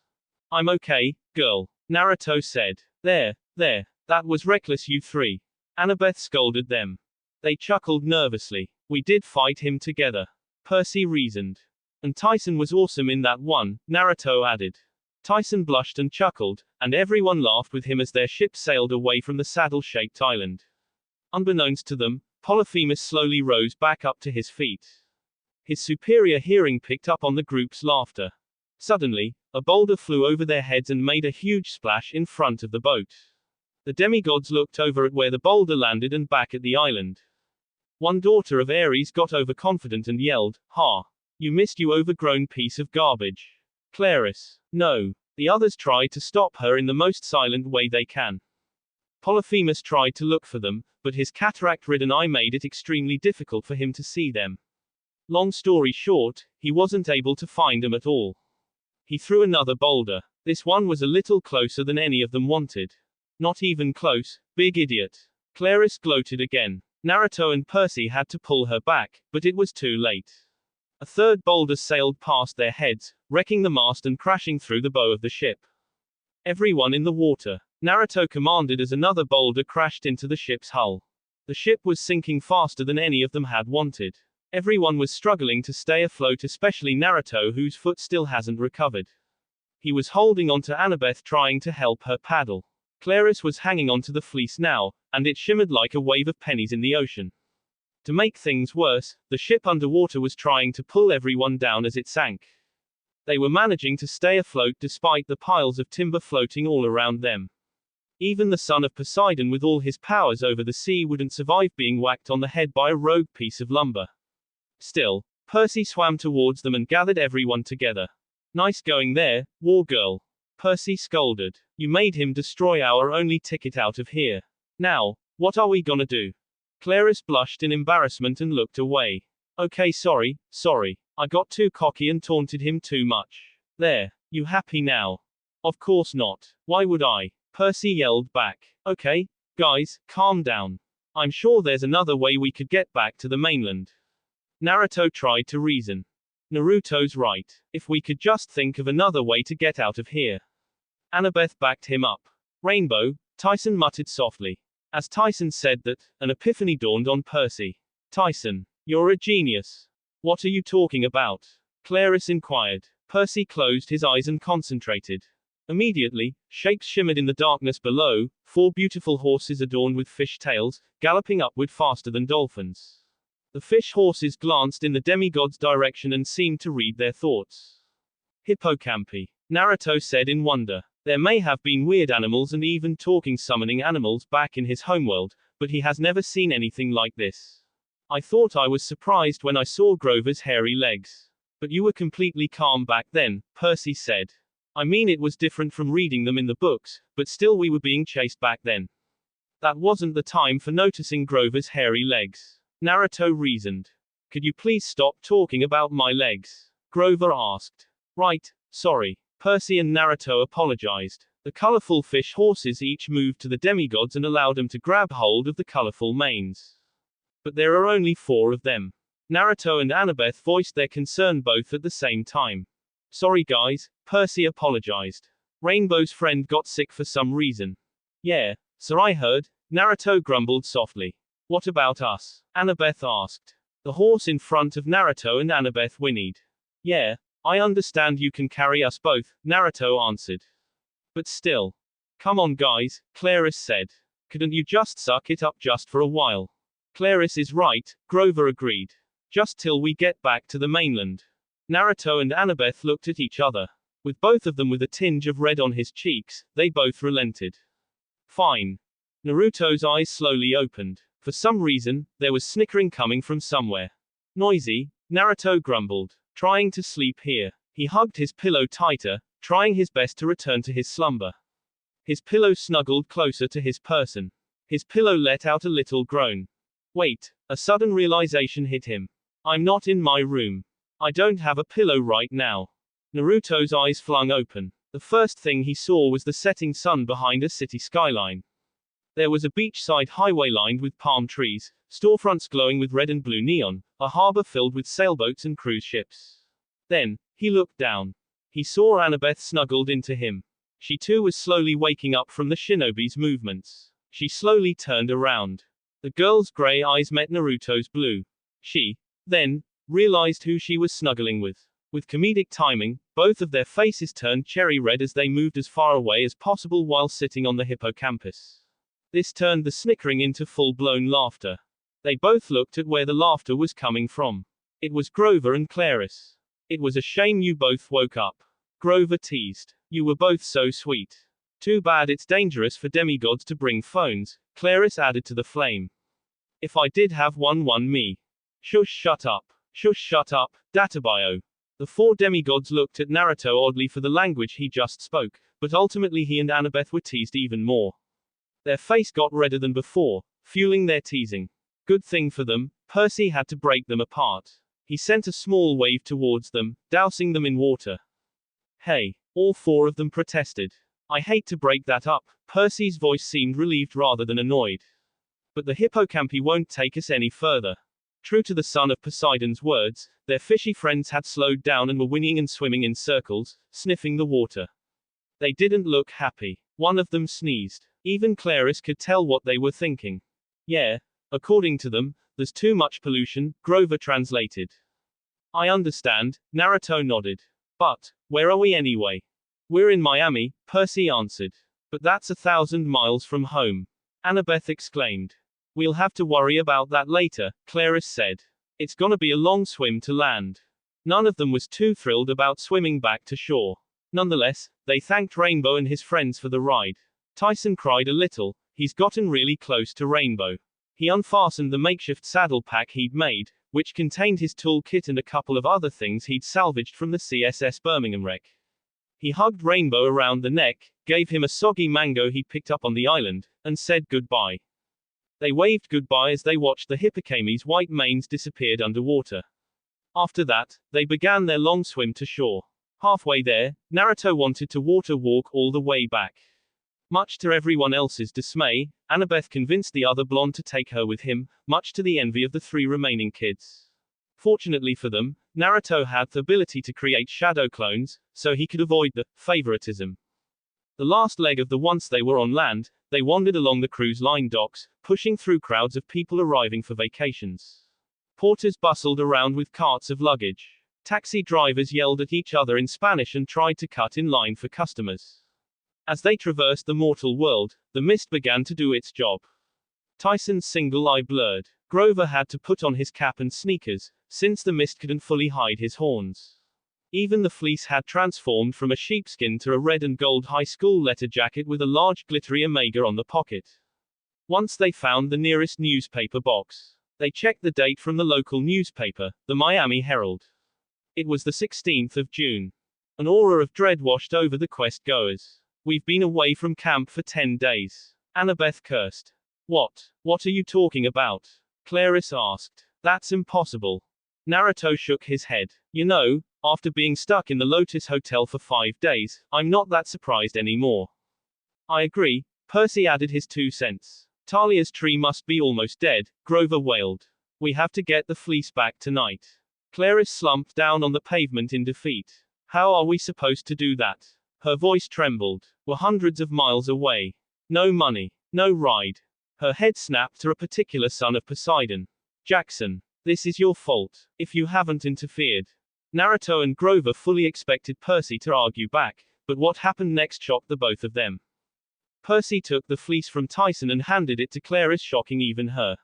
I'm okay, girl, Naruto said. There, that was reckless, you three. Annabeth scolded them. They chuckled nervously. We did fight him together, Percy reasoned. And Tyson was awesome in that one, Naruto added. Tyson blushed and chuckled, and everyone laughed with him as their ship sailed away from the saddle-shaped island. Unbeknownst to them, Polyphemus slowly rose back up to his feet. His superior hearing picked up on the group's laughter. Suddenly, a boulder flew over their heads and made a huge splash in front of the boat. The demigods looked over at where the boulder landed and back at the island. One daughter of Ares got overconfident and yelled, "Ha! You missed, you overgrown piece of garbage." Claris. No. The others tried to stop her in the most silent way they can. Polyphemus tried to look for them, but his cataract-ridden eye made it extremely difficult for him to see them. Long story short, he wasn't able to find them at all. He threw another boulder. This one was a little closer than any of them wanted. Not even close, big idiot. Claris gloated again. Naruto and Percy had to pull her back, but it was too late. A third boulder sailed past their heads, wrecking the mast and crashing through the bow of the ship. Everyone in the water, Naruto commanded as another boulder crashed into the ship's hull. The ship was sinking faster than any of them had wanted. Everyone was struggling to stay afloat, especially Naruto, whose foot still hasn't recovered. He was holding onto Annabeth, trying to help her paddle. Claris was hanging onto the fleece now, and it shimmered like a wave of pennies in the ocean. To make things worse, the ship underwater was trying to pull everyone down as it sank. They were managing to stay afloat despite the piles of timber floating all around them. Even the son of Poseidon with all his powers over the sea wouldn't survive being whacked on the head by a rogue piece of lumber. Still, Percy swam towards them and gathered everyone together. Nice going there, war girl. Percy scolded. You made him destroy our only ticket out of here. Now, what are we gonna do? Claris blushed in embarrassment and looked away. Okay, sorry. I got too cocky and taunted him too much. There. You happy now? Of course not. Why would I? Percy yelled back. Okay, guys, calm down. I'm sure there's another way we could get back to the mainland. Naruto tried to reason. Naruto's right. If we could just think of another way to get out of here. Annabeth backed him up. Rainbow, Tyson muttered softly. As Tyson said that, an epiphany dawned on Percy. Tyson, you're a genius. What are you talking about? Claris inquired. Percy closed his eyes and concentrated. Immediately, shapes shimmered in the darkness below, 4 beautiful horses adorned with fish tails, galloping upward faster than dolphins. The fish horses glanced in the demigod's direction and seemed to read their thoughts. Hippocampi, Naruto said in wonder. There may have been weird animals and even talking summoning animals back in his homeworld, but he has never seen anything like this. I thought I was surprised when I saw Grover's hairy legs. But you were completely calm back then, Percy said. I mean, it was different from reading them in the books, but still we were being chased back then. That wasn't the time for noticing Grover's hairy legs. Naruto reasoned. Could you please stop talking about my legs? Grover asked. Right, sorry. Percy and Naruto apologized. The colorful fish horses each moved to the demigods and allowed them to grab hold of the colorful manes. But there are only 4 of them. Naruto and Annabeth voiced their concern both at the same time. Sorry guys, Percy apologized. Rainbow's friend got sick for some reason. Yeah, so I heard, Naruto grumbled softly. What about us? Annabeth asked. The horse in front of Naruto and Annabeth whinnied. Yeah, I understand you can carry us both, Naruto answered. But still. Come on guys, Claris said. Couldn't you just suck it up just for a while? Claris is right, Grover agreed. Just till we get back to the mainland. Naruto and Annabeth looked at each other. With both of them with a tinge of red on his cheeks, they both relented. Fine. Naruto's eyes slowly opened. For some reason, there was snickering coming from somewhere. Noisy, Naruto grumbled. Trying to sleep here. He hugged his pillow tighter, trying his best to return to his slumber. His pillow snuggled closer to his person. His pillow let out a little groan. Wait, a sudden realization hit him. I'm not in my room. I don't have a pillow right now. Naruto's eyes flung open. The first thing he saw was the setting sun behind a city skyline. There was a beachside highway lined with palm trees, storefronts glowing with red and blue neon, a harbor filled with sailboats and cruise ships. Then, he looked down. He saw Annabeth snuggled into him. She too was slowly waking up from the shinobi's movements. She slowly turned around. The girl's gray eyes met Naruto's blue. She, then, realized who she was snuggling with. With comedic timing, both of their faces turned cherry red as they moved as far away as possible while sitting on the hippocampus. This turned the snickering into full-blown laughter. They both looked at where the laughter was coming from. It was Grover and Claris. It was a shame you both woke up. Grover teased. You were both so sweet. Too bad it's dangerous for demigods to bring phones, Claris added to the flame. If I did have one me. Shush shut up. Shush shut up, Databio. The four demigods looked at Naruto oddly for the language he just spoke, but ultimately he and Annabeth were teased even more. Their face got redder than before, fueling their teasing. Good thing for them, Percy had to break them apart. He sent a small wave towards them, dousing them in water. Hey, all four of them protested. I hate to break that up, Percy's voice seemed relieved rather than annoyed. But the hippocampi won't take us any further. True to the son of Poseidon's words, their fishy friends had slowed down and were whinnying and swimming in circles, sniffing the water. They didn't look happy. One of them sneezed. Even Claris could tell what they were thinking. Yeah, according to them, there's too much pollution, Grover translated. I understand, Naruto nodded. But, where are we anyway? We're in Miami, Percy answered. But that's 1,000 miles from home. Annabeth exclaimed. We'll have to worry about that later, Claris said. It's gonna be a long swim to land. None of them was too thrilled about swimming back to shore. Nonetheless, they thanked Rainbow and his friends for the ride. Tyson cried a little. He's gotten really close to Rainbow. He unfastened the makeshift saddle pack he'd made, which contained his toolkit and a couple of other things he'd salvaged from the CSS Birmingham wreck. He hugged Rainbow around the neck, gave him a soggy mango he'd picked up on the island, and said goodbye. They waved goodbye as they watched the hippocami's white manes disappeared underwater. After that, they began their long swim to shore. Halfway there, Naruto wanted to water walk all the way back. Much to everyone else's dismay, Annabeth convinced the other blonde to take her with him, much to the envy of the three remaining kids. Fortunately for them, Naruto had the ability to create shadow clones, so he could avoid the favoritism. The last leg of the once they were on land, they wandered along the cruise line docks, pushing through crowds of people arriving for vacations. Porters bustled around with carts of luggage. Taxi drivers yelled at each other in Spanish and tried to cut in line for customers. As they traversed the mortal world, the mist began to do its job. Tyson's single eye blurred. Grover had to put on his cap and sneakers, since the mist couldn't fully hide his horns. Even the fleece had transformed from a sheepskin to a red and gold high school letter jacket with a large glittery omega on the pocket. Once they found the nearest newspaper box, they checked the date from the local newspaper, the Miami Herald. It was the 16th of June. An aura of dread washed over the quest goers. We've been away from camp for 10 days. Annabeth cursed. What are you talking about? Claris asked. That's impossible. Naruto shook his head. You know, after being stuck in the Lotus Hotel for 5 days, I'm not that surprised anymore. I agree, Percy added his 2 cents. Talia's tree must be almost dead, Grover wailed. We have to get the fleece back tonight. Claris slumped down on the pavement in defeat. How are we supposed to do that? Her voice trembled. We're hundreds of miles away. No money. No ride. Her head snapped to a particular son of Poseidon. Jackson. This is your fault, if you haven't interfered. Naruto and Grover fully expected Percy to argue back, but what happened next shocked the both of them. Percy took the fleece from Tyson and handed it to Claris, shocking even her.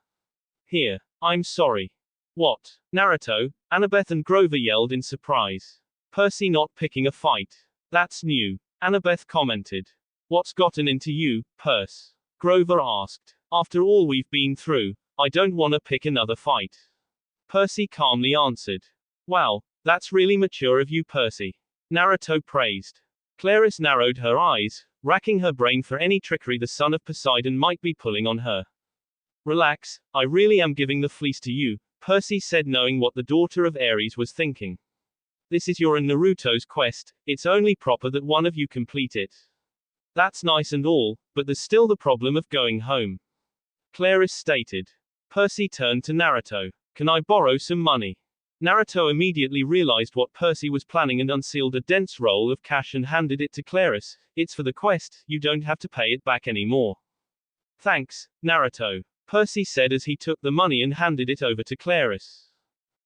Here. I'm sorry. What? Naruto, Annabeth and Grover yelled in surprise. Percy not picking a fight. That's new. Annabeth commented. What's gotten into you, Percy? Grover asked. After all we've been through, I don't wanna pick another fight. Percy calmly answered. Wow, that's really mature of you, Percy. Naruto praised. Claris narrowed her eyes, racking her brain for any trickery the son of Poseidon might be pulling on her. Relax, I really am giving the fleece to you, Percy said, knowing what the daughter of Ares was thinking. This is your and Naruto's quest, it's only proper that one of you complete it. That's nice and all, but there's still the problem of going home. Claris stated. Percy turned to Naruto. Can I borrow some money? Naruto immediately realized what Percy was planning and unsealed a dense roll of cash and handed it to Claris. It's for the quest, you don't have to pay it back anymore. Thanks, Naruto, Percy said as he took the money and handed it over to Claris.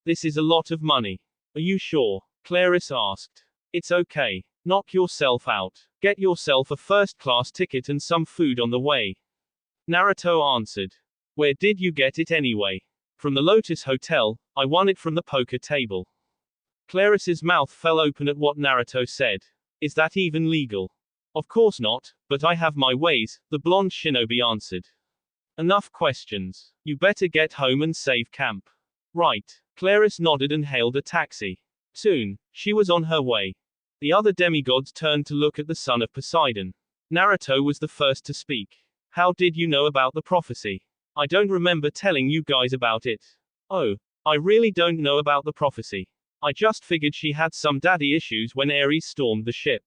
This is a lot of money. Are you sure? Claris asked. It's okay. Knock yourself out. Get yourself a first-class ticket and some food on the way. Naruto answered. Where did you get it anyway? From the Lotus Hotel, I won it from the poker table. Claris's mouth fell open at what Naruto said. Is that even legal? Of course not, but I have my ways, the blonde shinobi answered. Enough questions. You better get home and save camp. Right. Claris nodded and hailed a taxi. Soon, she was on her way. The other demigods turned to look at the son of Poseidon. Naruto was the first to speak. How did you know about the prophecy? I don't remember telling you guys about it. Oh, I really don't know about the prophecy. I just figured she had some daddy issues when Ares stormed the ship.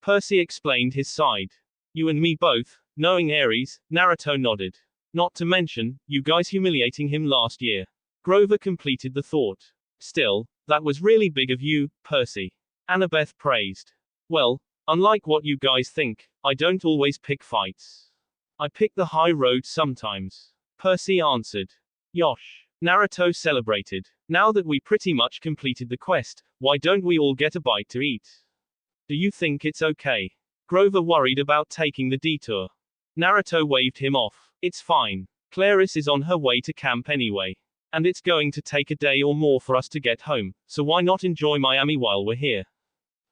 Percy explained his side. You and me both, knowing Ares, Naruto nodded. Not to mention, you guys humiliating him last year. Grover completed the thought. Still, that was really big of you, Percy. Annabeth praised. Well, unlike what you guys think, I don't always pick fights. I pick the high road sometimes. Percy answered. Yosh. Naruto celebrated. Now that we pretty much completed the quest, why don't we all get a bite to eat? Do you think it's okay? Grover worried about taking the detour. Naruto waved him off. It's fine. Claris is on her way to camp anyway. And it's going to take a day or more for us to get home, so why not enjoy Miami while we're here?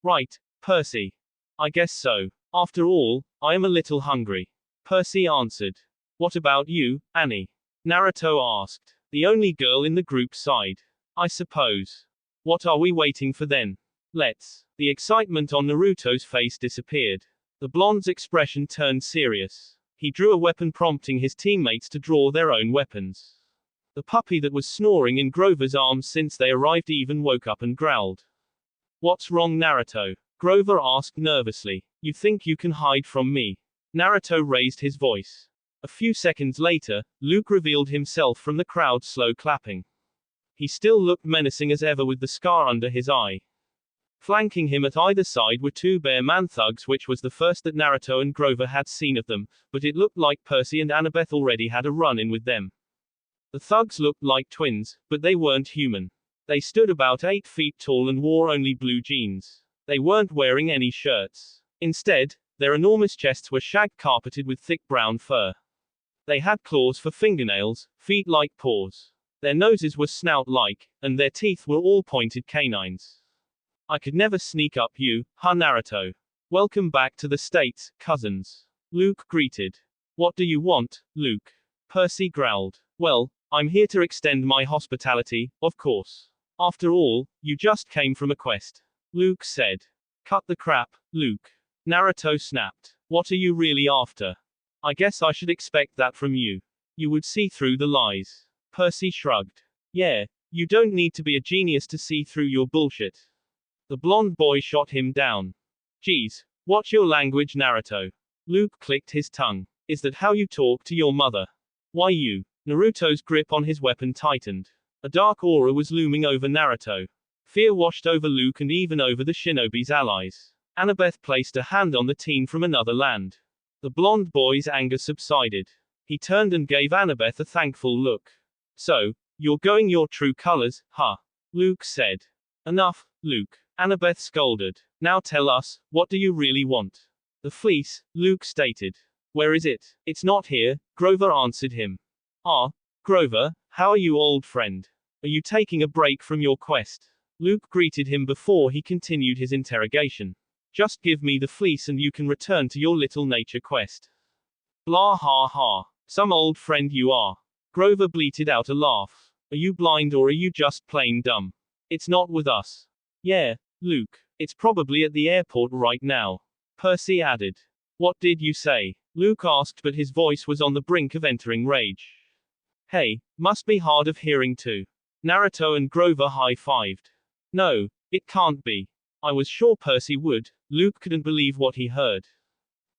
Right, Percy. I guess so. After all, I am a little hungry. Percy answered. What about you, Annie? Naruto asked. The only girl in the group sighed. I suppose. What are we waiting for then? Let's. The excitement on Naruto's face disappeared. The blonde's expression turned serious. He drew a weapon, prompting his teammates to draw their own weapons. The puppy that was snoring in Grover's arms since they arrived even woke up and growled. What's wrong, Naruto? Grover asked nervously. You think you can hide from me? Naruto raised his voice. A few seconds later, Luke revealed himself from the crowd, slow clapping. He still looked menacing as ever with the scar under his eye. Flanking him at either side were two bear man thugs, which was the first that Naruto and Grover had seen of them, but it looked like Percy and Annabeth already had a run-in with them. The thugs looked like twins, but they weren't human. They stood about 8 feet tall and wore only blue jeans. They weren't wearing any shirts. Instead, their enormous chests were shag-carpeted with thick brown fur. They had claws for fingernails, feet like paws. Their noses were snout-like, and their teeth were all pointed canines. I could never sneak up you, huh, Naruto? Welcome back to the States, cousins. Luke greeted. What do you want, Luke? Percy growled. Well, I'm here to extend my hospitality, of course. After all, you just came from a quest. Luke said. Cut the crap, Luke. Naruto snapped. What are you really after? I guess I should expect that from you. You would see through the lies. Percy shrugged. Yeah, you don't need to be a genius to see through your bullshit. The blonde boy shot him down. Geez, watch your language, Naruto. Luke clicked his tongue. Is that how you talk to your mother? Why you? Naruto's grip on his weapon tightened. A dark aura was looming over Naruto. Fear washed over Luke and even over the shinobi's allies. Annabeth placed a hand on the teen from another land. The blonde boy's anger subsided. He turned and gave Annabeth a thankful look. So, you're going your true colors, huh? Luke said. Enough, Luke. Annabeth scolded. Now tell us, what do you really want? The fleece, Luke stated. Where is it? It's not here, Grover answered him. Ah, Grover, how are you, old friend? Are you taking a break from your quest? Luke greeted him before he continued his interrogation. Just give me the fleece and you can return to your little nature quest. Blah ha ha. Some old friend you are. Grover bleated out a laugh. Are you blind or are you just plain dumb? It's not with us. Yeah, Luke. It's probably at the airport right now. Percy added. What did you say? Luke asked, but his voice was on the brink of entering rage. Hey, must be hard of hearing too. Naruto and Grover high-fived. No, it can't be. I was sure Percy would. Luke couldn't believe what he heard.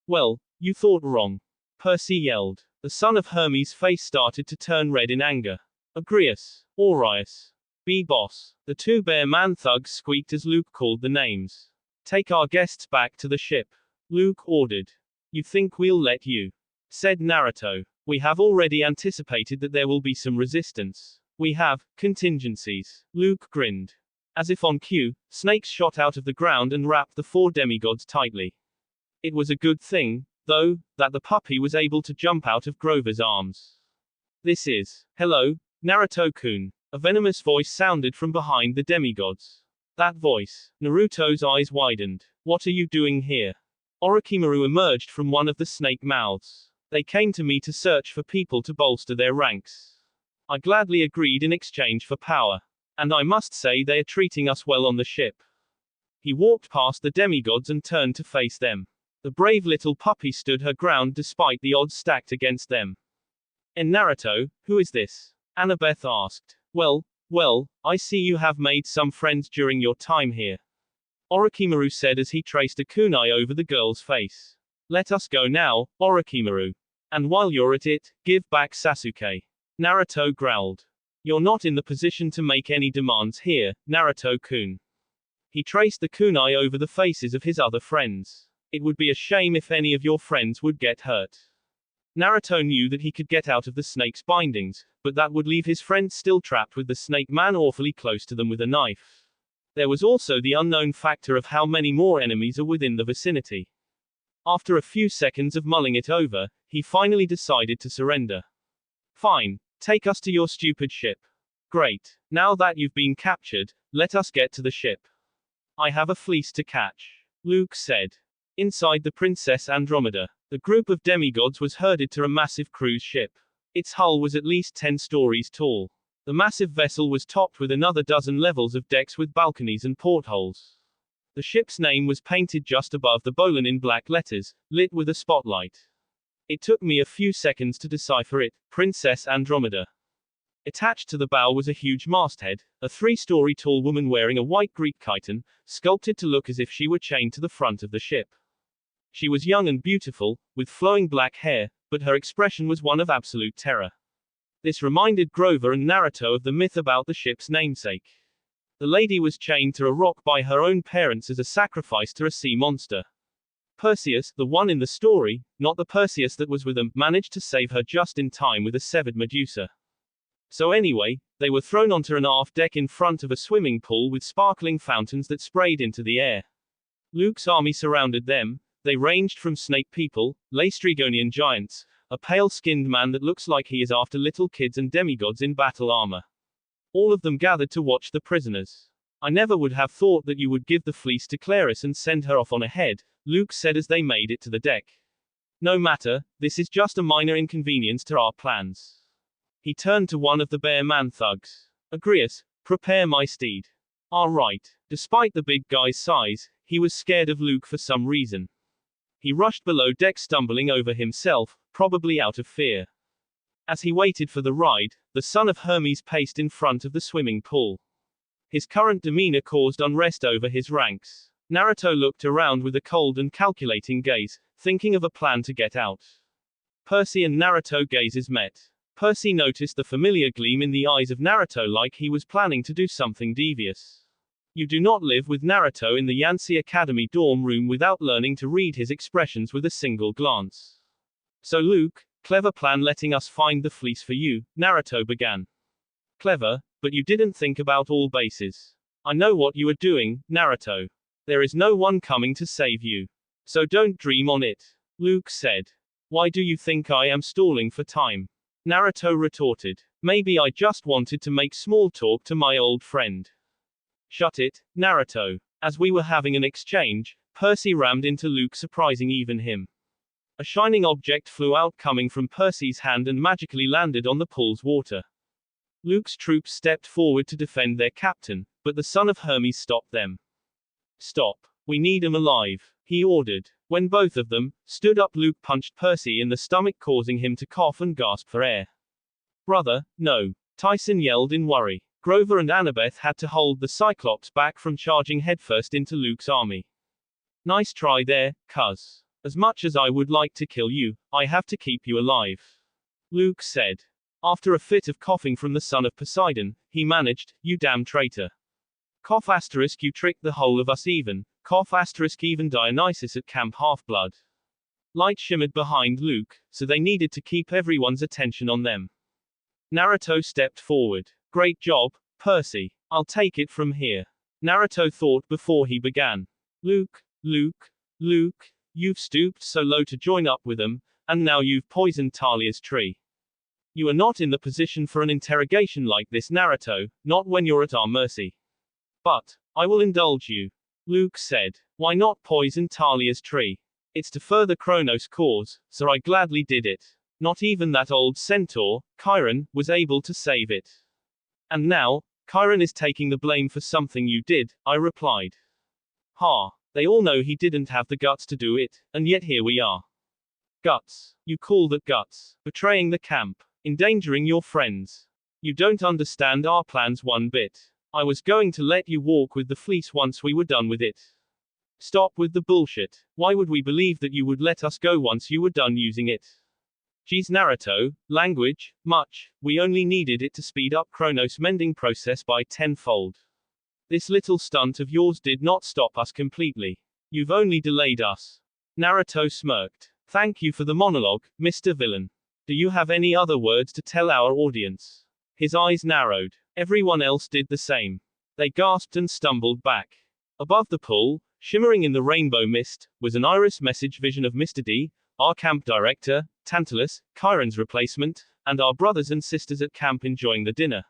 Well, you thought wrong. Percy yelled. The son of Hermes' face started to turn red in anger. Agrius. Orius. B-Boss. The two bear man thugs squeaked as Luke called the names. Take our guests back to the ship. Luke ordered. You think we'll let you? Said Naruto. We have already anticipated that there will be some resistance. We have contingencies. Luke grinned. As if on cue, snakes shot out of the ground and wrapped the four demigods tightly. It was a good thing, though, that the puppy was able to jump out of Grover's arms. This is. Hello, Naruto-kun. A venomous voice sounded from behind the demigods. That voice. Naruto's eyes widened. What are you doing here? Orochimaru emerged from one of the snake mouths. They came to me to search for people to bolster their ranks. I gladly agreed in exchange for power. And I must say they are treating us well on the ship. He walked past the demigods and turned to face them. The brave little puppy stood her ground despite the odds stacked against them. And Naruto, who is this? Annabeth asked. Well, I see you have made some friends during your time here. Orochimaru said as he traced a kunai over the girl's face. Let us go now, Orochimaru. And while you're at it, give back Sasuke. Naruto growled. You're not in the position to make any demands here, Naruto-kun. He traced the kunai over the faces of his other friends. It would be a shame if any of your friends would get hurt. Naruto knew that he could get out of the snake's bindings, but that would leave his friends still trapped with the snake man awfully close to them with a knife. There was also the unknown factor of how many more enemies are within the vicinity. After a few seconds of mulling it over, he finally decided to surrender. Fine. Take us to your stupid ship. Great. Now that you've been captured, let us get to the ship. I have a fleece to catch. Luke said. Inside the Princess Andromeda, the group of demigods was herded to a massive cruise ship. Its hull was at least 10 stories tall. The massive vessel was topped with another dozen levels of decks with balconies and portholes. The ship's name was painted just above the bowline in black letters, lit with a spotlight. It took me a few seconds to decipher it, Princess Andromeda. Attached to the bow was a huge masthead, a 3-story tall woman wearing a white Greek chiton, sculpted to look as if she were chained to the front of the ship. She was young and beautiful, with flowing black hair, but her expression was one of absolute terror. This reminded Grover and Naruto of the myth about the ship's namesake. The lady was chained to a rock by her own parents as a sacrifice to a sea monster. Perseus, the one in the story, not the Perseus that was with them, managed to save her just in time with a severed Medusa. So anyway, they were thrown onto an aft deck in front of a swimming pool with sparkling fountains that sprayed into the air. Luke's army surrounded them. They ranged from snake people, Laestrygonian giants, a pale-skinned man that looks like he is after little kids, and demigods in battle armor. All of them gathered to watch the prisoners. I never would have thought that you would give the fleece to Claris and send her off on ahead, Luke said as they made it to the deck. No matter, this is just a minor inconvenience to our plans. He turned to one of the bear man thugs. Agrius, prepare my steed. All right. Despite the big guy's size, he was scared of Luke for some reason. He rushed below deck, stumbling over himself, probably out of fear. As he waited for the ride, the son of Hermes paced in front of the swimming pool. His current demeanor caused unrest over his ranks. Naruto looked around with a cold and calculating gaze, thinking of a plan to get out. Percy and Naruto gazes met. Percy noticed the familiar gleam in the eyes of Naruto, like he was planning to do something devious. You do not live with Naruto in the Yansei Academy dorm room without learning to read his expressions with a single glance. So Luke, clever plan letting us find the fleece for you, Naruto began. Clever, but you didn't think about all bases. I know what you are doing, Naruto. There is no one coming to save you. So don't dream on it. Luke said. Why do you think I am stalling for time? Naruto retorted. Maybe I just wanted to make small talk to my old friend. Shut it, Naruto. As we were having an exchange, Percy rammed into Luke, surprising even him. A shining object flew out coming from Percy's hand and magically landed on the pool's water. Luke's troops stepped forward to defend their captain, but the son of Hermes stopped them. Stop. We need him alive, he ordered. When both of them stood up, Luke punched Percy in the stomach, causing him to cough and gasp for air. Brother, no. Tyson yelled in worry. Grover and Annabeth had to hold the Cyclops back from charging headfirst into Luke's army. Nice try there, cuz. As much as I would like to kill you, I have to keep you alive. Luke said. After a fit of coughing from the son of Poseidon, he managed, you damn traitor. Cough asterisk, you tricked the whole of us, even. Cough asterisk, even Dionysus at Camp Half-Blood. Light shimmered behind Luke, so they needed to keep everyone's attention on them. Naruto stepped forward. Great job, Percy. I'll take it from here. Naruto thought before he began. Luke, you've stooped so low to join up with them, and now you've poisoned Talia's tree. You are not in the position for an interrogation like this, Naruto, not when you're at our mercy. But, I will indulge you. Luke said. Why not poison Talia's tree? It's to further Kronos' cause, so I gladly did it. Not even that old centaur, Chiron, was able to save it. And now, Chiron is taking the blame for something you did, I replied. Ha, they all know he didn't have the guts to do it, and yet here we are. Guts. You call that guts? Betraying the camp. Endangering your friends. You don't understand our plans one bit. I was going to let you walk with the fleece once we were done with it. Stop with the bullshit. Why would we believe that you would let us go once you were done using it? Geez, Naruto, language, much, we only needed it to speed up Kronos' mending process by tenfold. This little stunt of yours did not stop us completely. You've only delayed us. Naruto smirked. Thank you for the monologue, Mr. Villain. Do you have any other words to tell our audience? His eyes narrowed. Everyone else did the same. They gasped and stumbled back. Above the pool, shimmering in the rainbow mist, was an iris message vision of Mr. D, our camp director, Tantalus, Chiron's replacement, and our brothers and sisters at camp enjoying the dinner.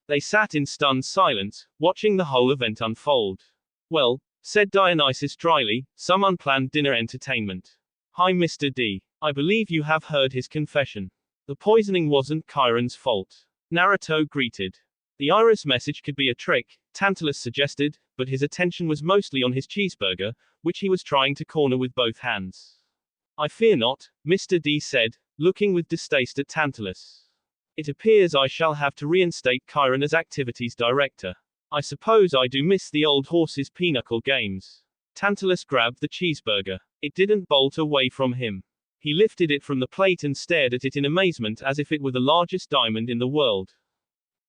They sat in stunned silence, watching the whole event unfold. Well, said Dionysus dryly, some unplanned dinner entertainment. Hi Mr. D. I believe you have heard his confession. The poisoning wasn't Chiron's fault. Naruto greeted. The iris message could be a trick, Tantalus suggested, but his attention was mostly on his cheeseburger, which he was trying to corner with both hands. I fear not, Mr. D said, looking with distaste at Tantalus. It appears I shall have to reinstate Chiron as activities director. I suppose I do miss the old horse's pinochle games. Tantalus grabbed the cheeseburger. It didn't bolt away from him. He lifted it from the plate and stared at it in amazement as if it were the largest diamond in the world.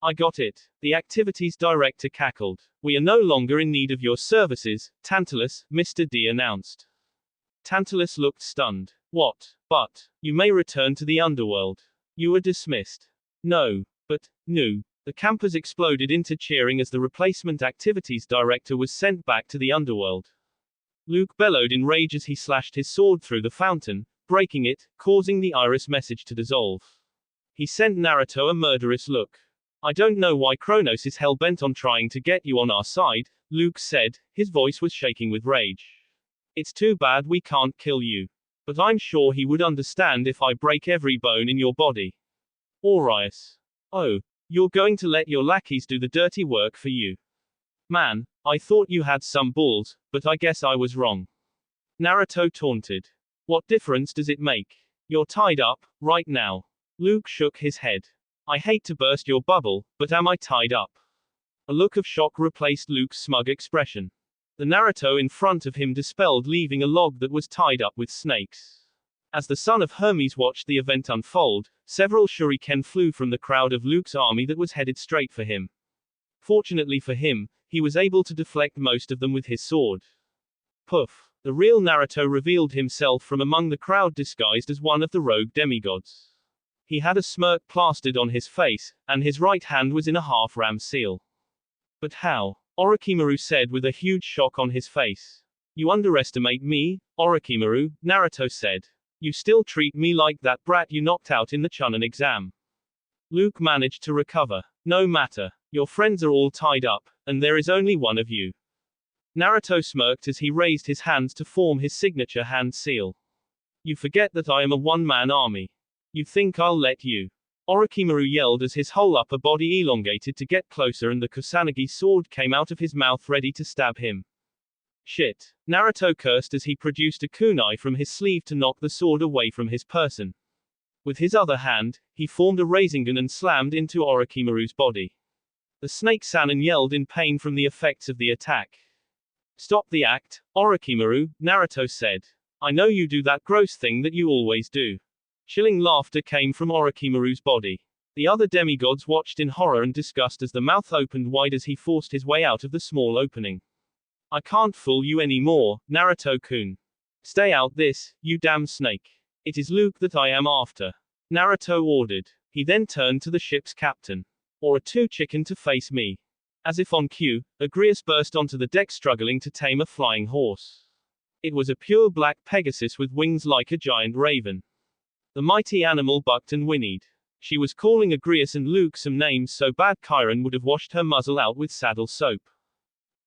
I got it. The activities director cackled. We are no longer in need of your services, Tantalus, Mr. D announced. Tantalus looked stunned. What? But, you may return to the underworld. You are dismissed. No. But, no. The campers exploded into cheering as the replacement activities director was sent back to the underworld. Luke bellowed in rage as he slashed his sword through the fountain, breaking it, causing the iris message to dissolve. He sent Naruto a murderous look. I don't know why Kronos is hell-bent on trying to get you on our side, Luke said, his voice was shaking with rage. It's too bad we can't kill you. But I'm sure he would understand if I break every bone in your body. Orius. Oh, you're going to let your lackeys do the dirty work for you. Man, I thought you had some balls, but I guess I was wrong. Naruto taunted. What difference does it make? You're tied up, right now. Luke shook his head. I hate to burst your bubble, but am I tied up? A look of shock replaced Luke's smug expression. The Naruto in front of him dispelled, leaving a log that was tied up with snakes. As the son of Hermes watched the event unfold, several shuriken flew from the crowd of Luke's army that was headed straight for him. Fortunately for him, he was able to deflect most of them with his sword. Poof. The real Naruto revealed himself from among the crowd disguised as one of the rogue demigods. He had a smirk plastered on his face, and his right hand was in a half-ram seal. But how? Orochimaru said with a huge shock on his face. You underestimate me, Orochimaru, Naruto said. You still treat me like that brat you knocked out in the Chunin exam. Luke managed to recover. No matter. Your friends are all tied up, and there is only one of you. Naruto smirked as he raised his hands to form his signature hand seal. You forget that I am a one-man army. You think I'll let you? Orochimaru yelled as his whole upper body elongated to get closer and the Kusanagi sword came out of his mouth ready to stab him. Shit. Naruto cursed as he produced a kunai from his sleeve to knock the sword away from his person. With his other hand, he formed a Rasengan and slammed into Orochimaru's body. The snake Sannin yelled in pain from the effects of the attack. Stop the act, Orochimaru, Naruto said. I know you do that gross thing that you always do. Chilling laughter came from Orochimaru's body. The other demigods watched in horror and disgust as the mouth opened wide as he forced his way out of the small opening. I can't fool you anymore, Naruto-kun. Stay out this, you damn snake. It is Luke that I am after. Naruto ordered. He then turned to the ship's captain. Or a two-chicken to face me. As if on cue, Agrias burst onto the deck struggling to tame a flying horse. It was a pure black Pegasus with wings like a giant raven. The mighty animal bucked and whinnied. She was calling Agrias and Luke some names so bad Chiron would have washed her muzzle out with saddle soap.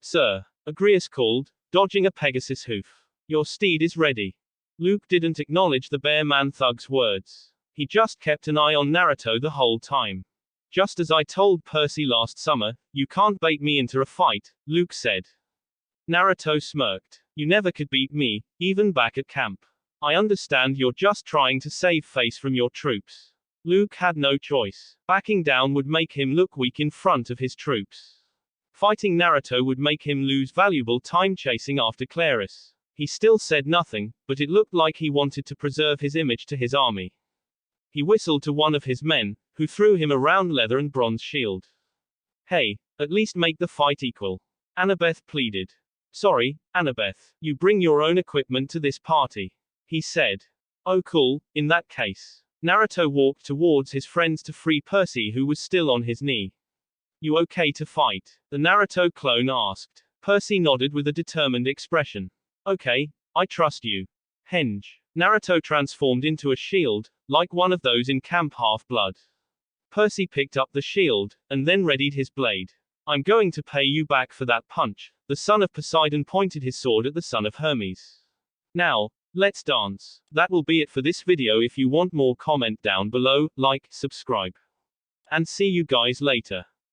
Sir, Agrias called, dodging a Pegasus hoof. Your steed is ready. Luke didn't acknowledge the bear man thug's words. He just kept an eye on Naruto the whole time. Just as I told Percy last summer, you can't bait me into a fight, Luke said. Naruto smirked. You never could beat me, even back at camp. I understand you're just trying to save face from your troops. Luke had no choice. Backing down would make him look weak in front of his troops. Fighting Naruto would make him lose valuable time chasing after Claris. He still said nothing, but it looked like he wanted to preserve his image to his army. He whistled to one of his men, who threw him a round leather and bronze shield. Hey, at least make the fight equal. Annabeth pleaded. Sorry, Annabeth, you bring your own equipment to this party. He said. Oh cool, in that case. Naruto walked towards his friends to free Percy who was still on his knee. You okay to fight? The Naruto clone asked. Percy nodded with a determined expression. Okay, I trust you. Henge. Naruto transformed into a shield, like one of those in Camp Half-Blood. Percy picked up the shield, and then readied his blade. I'm going to pay you back for that punch. The son of Poseidon pointed his sword at the son of Hermes. Now, let's dance. That will be it for this video. If you want more, comment down below, like, subscribe. And see you guys later.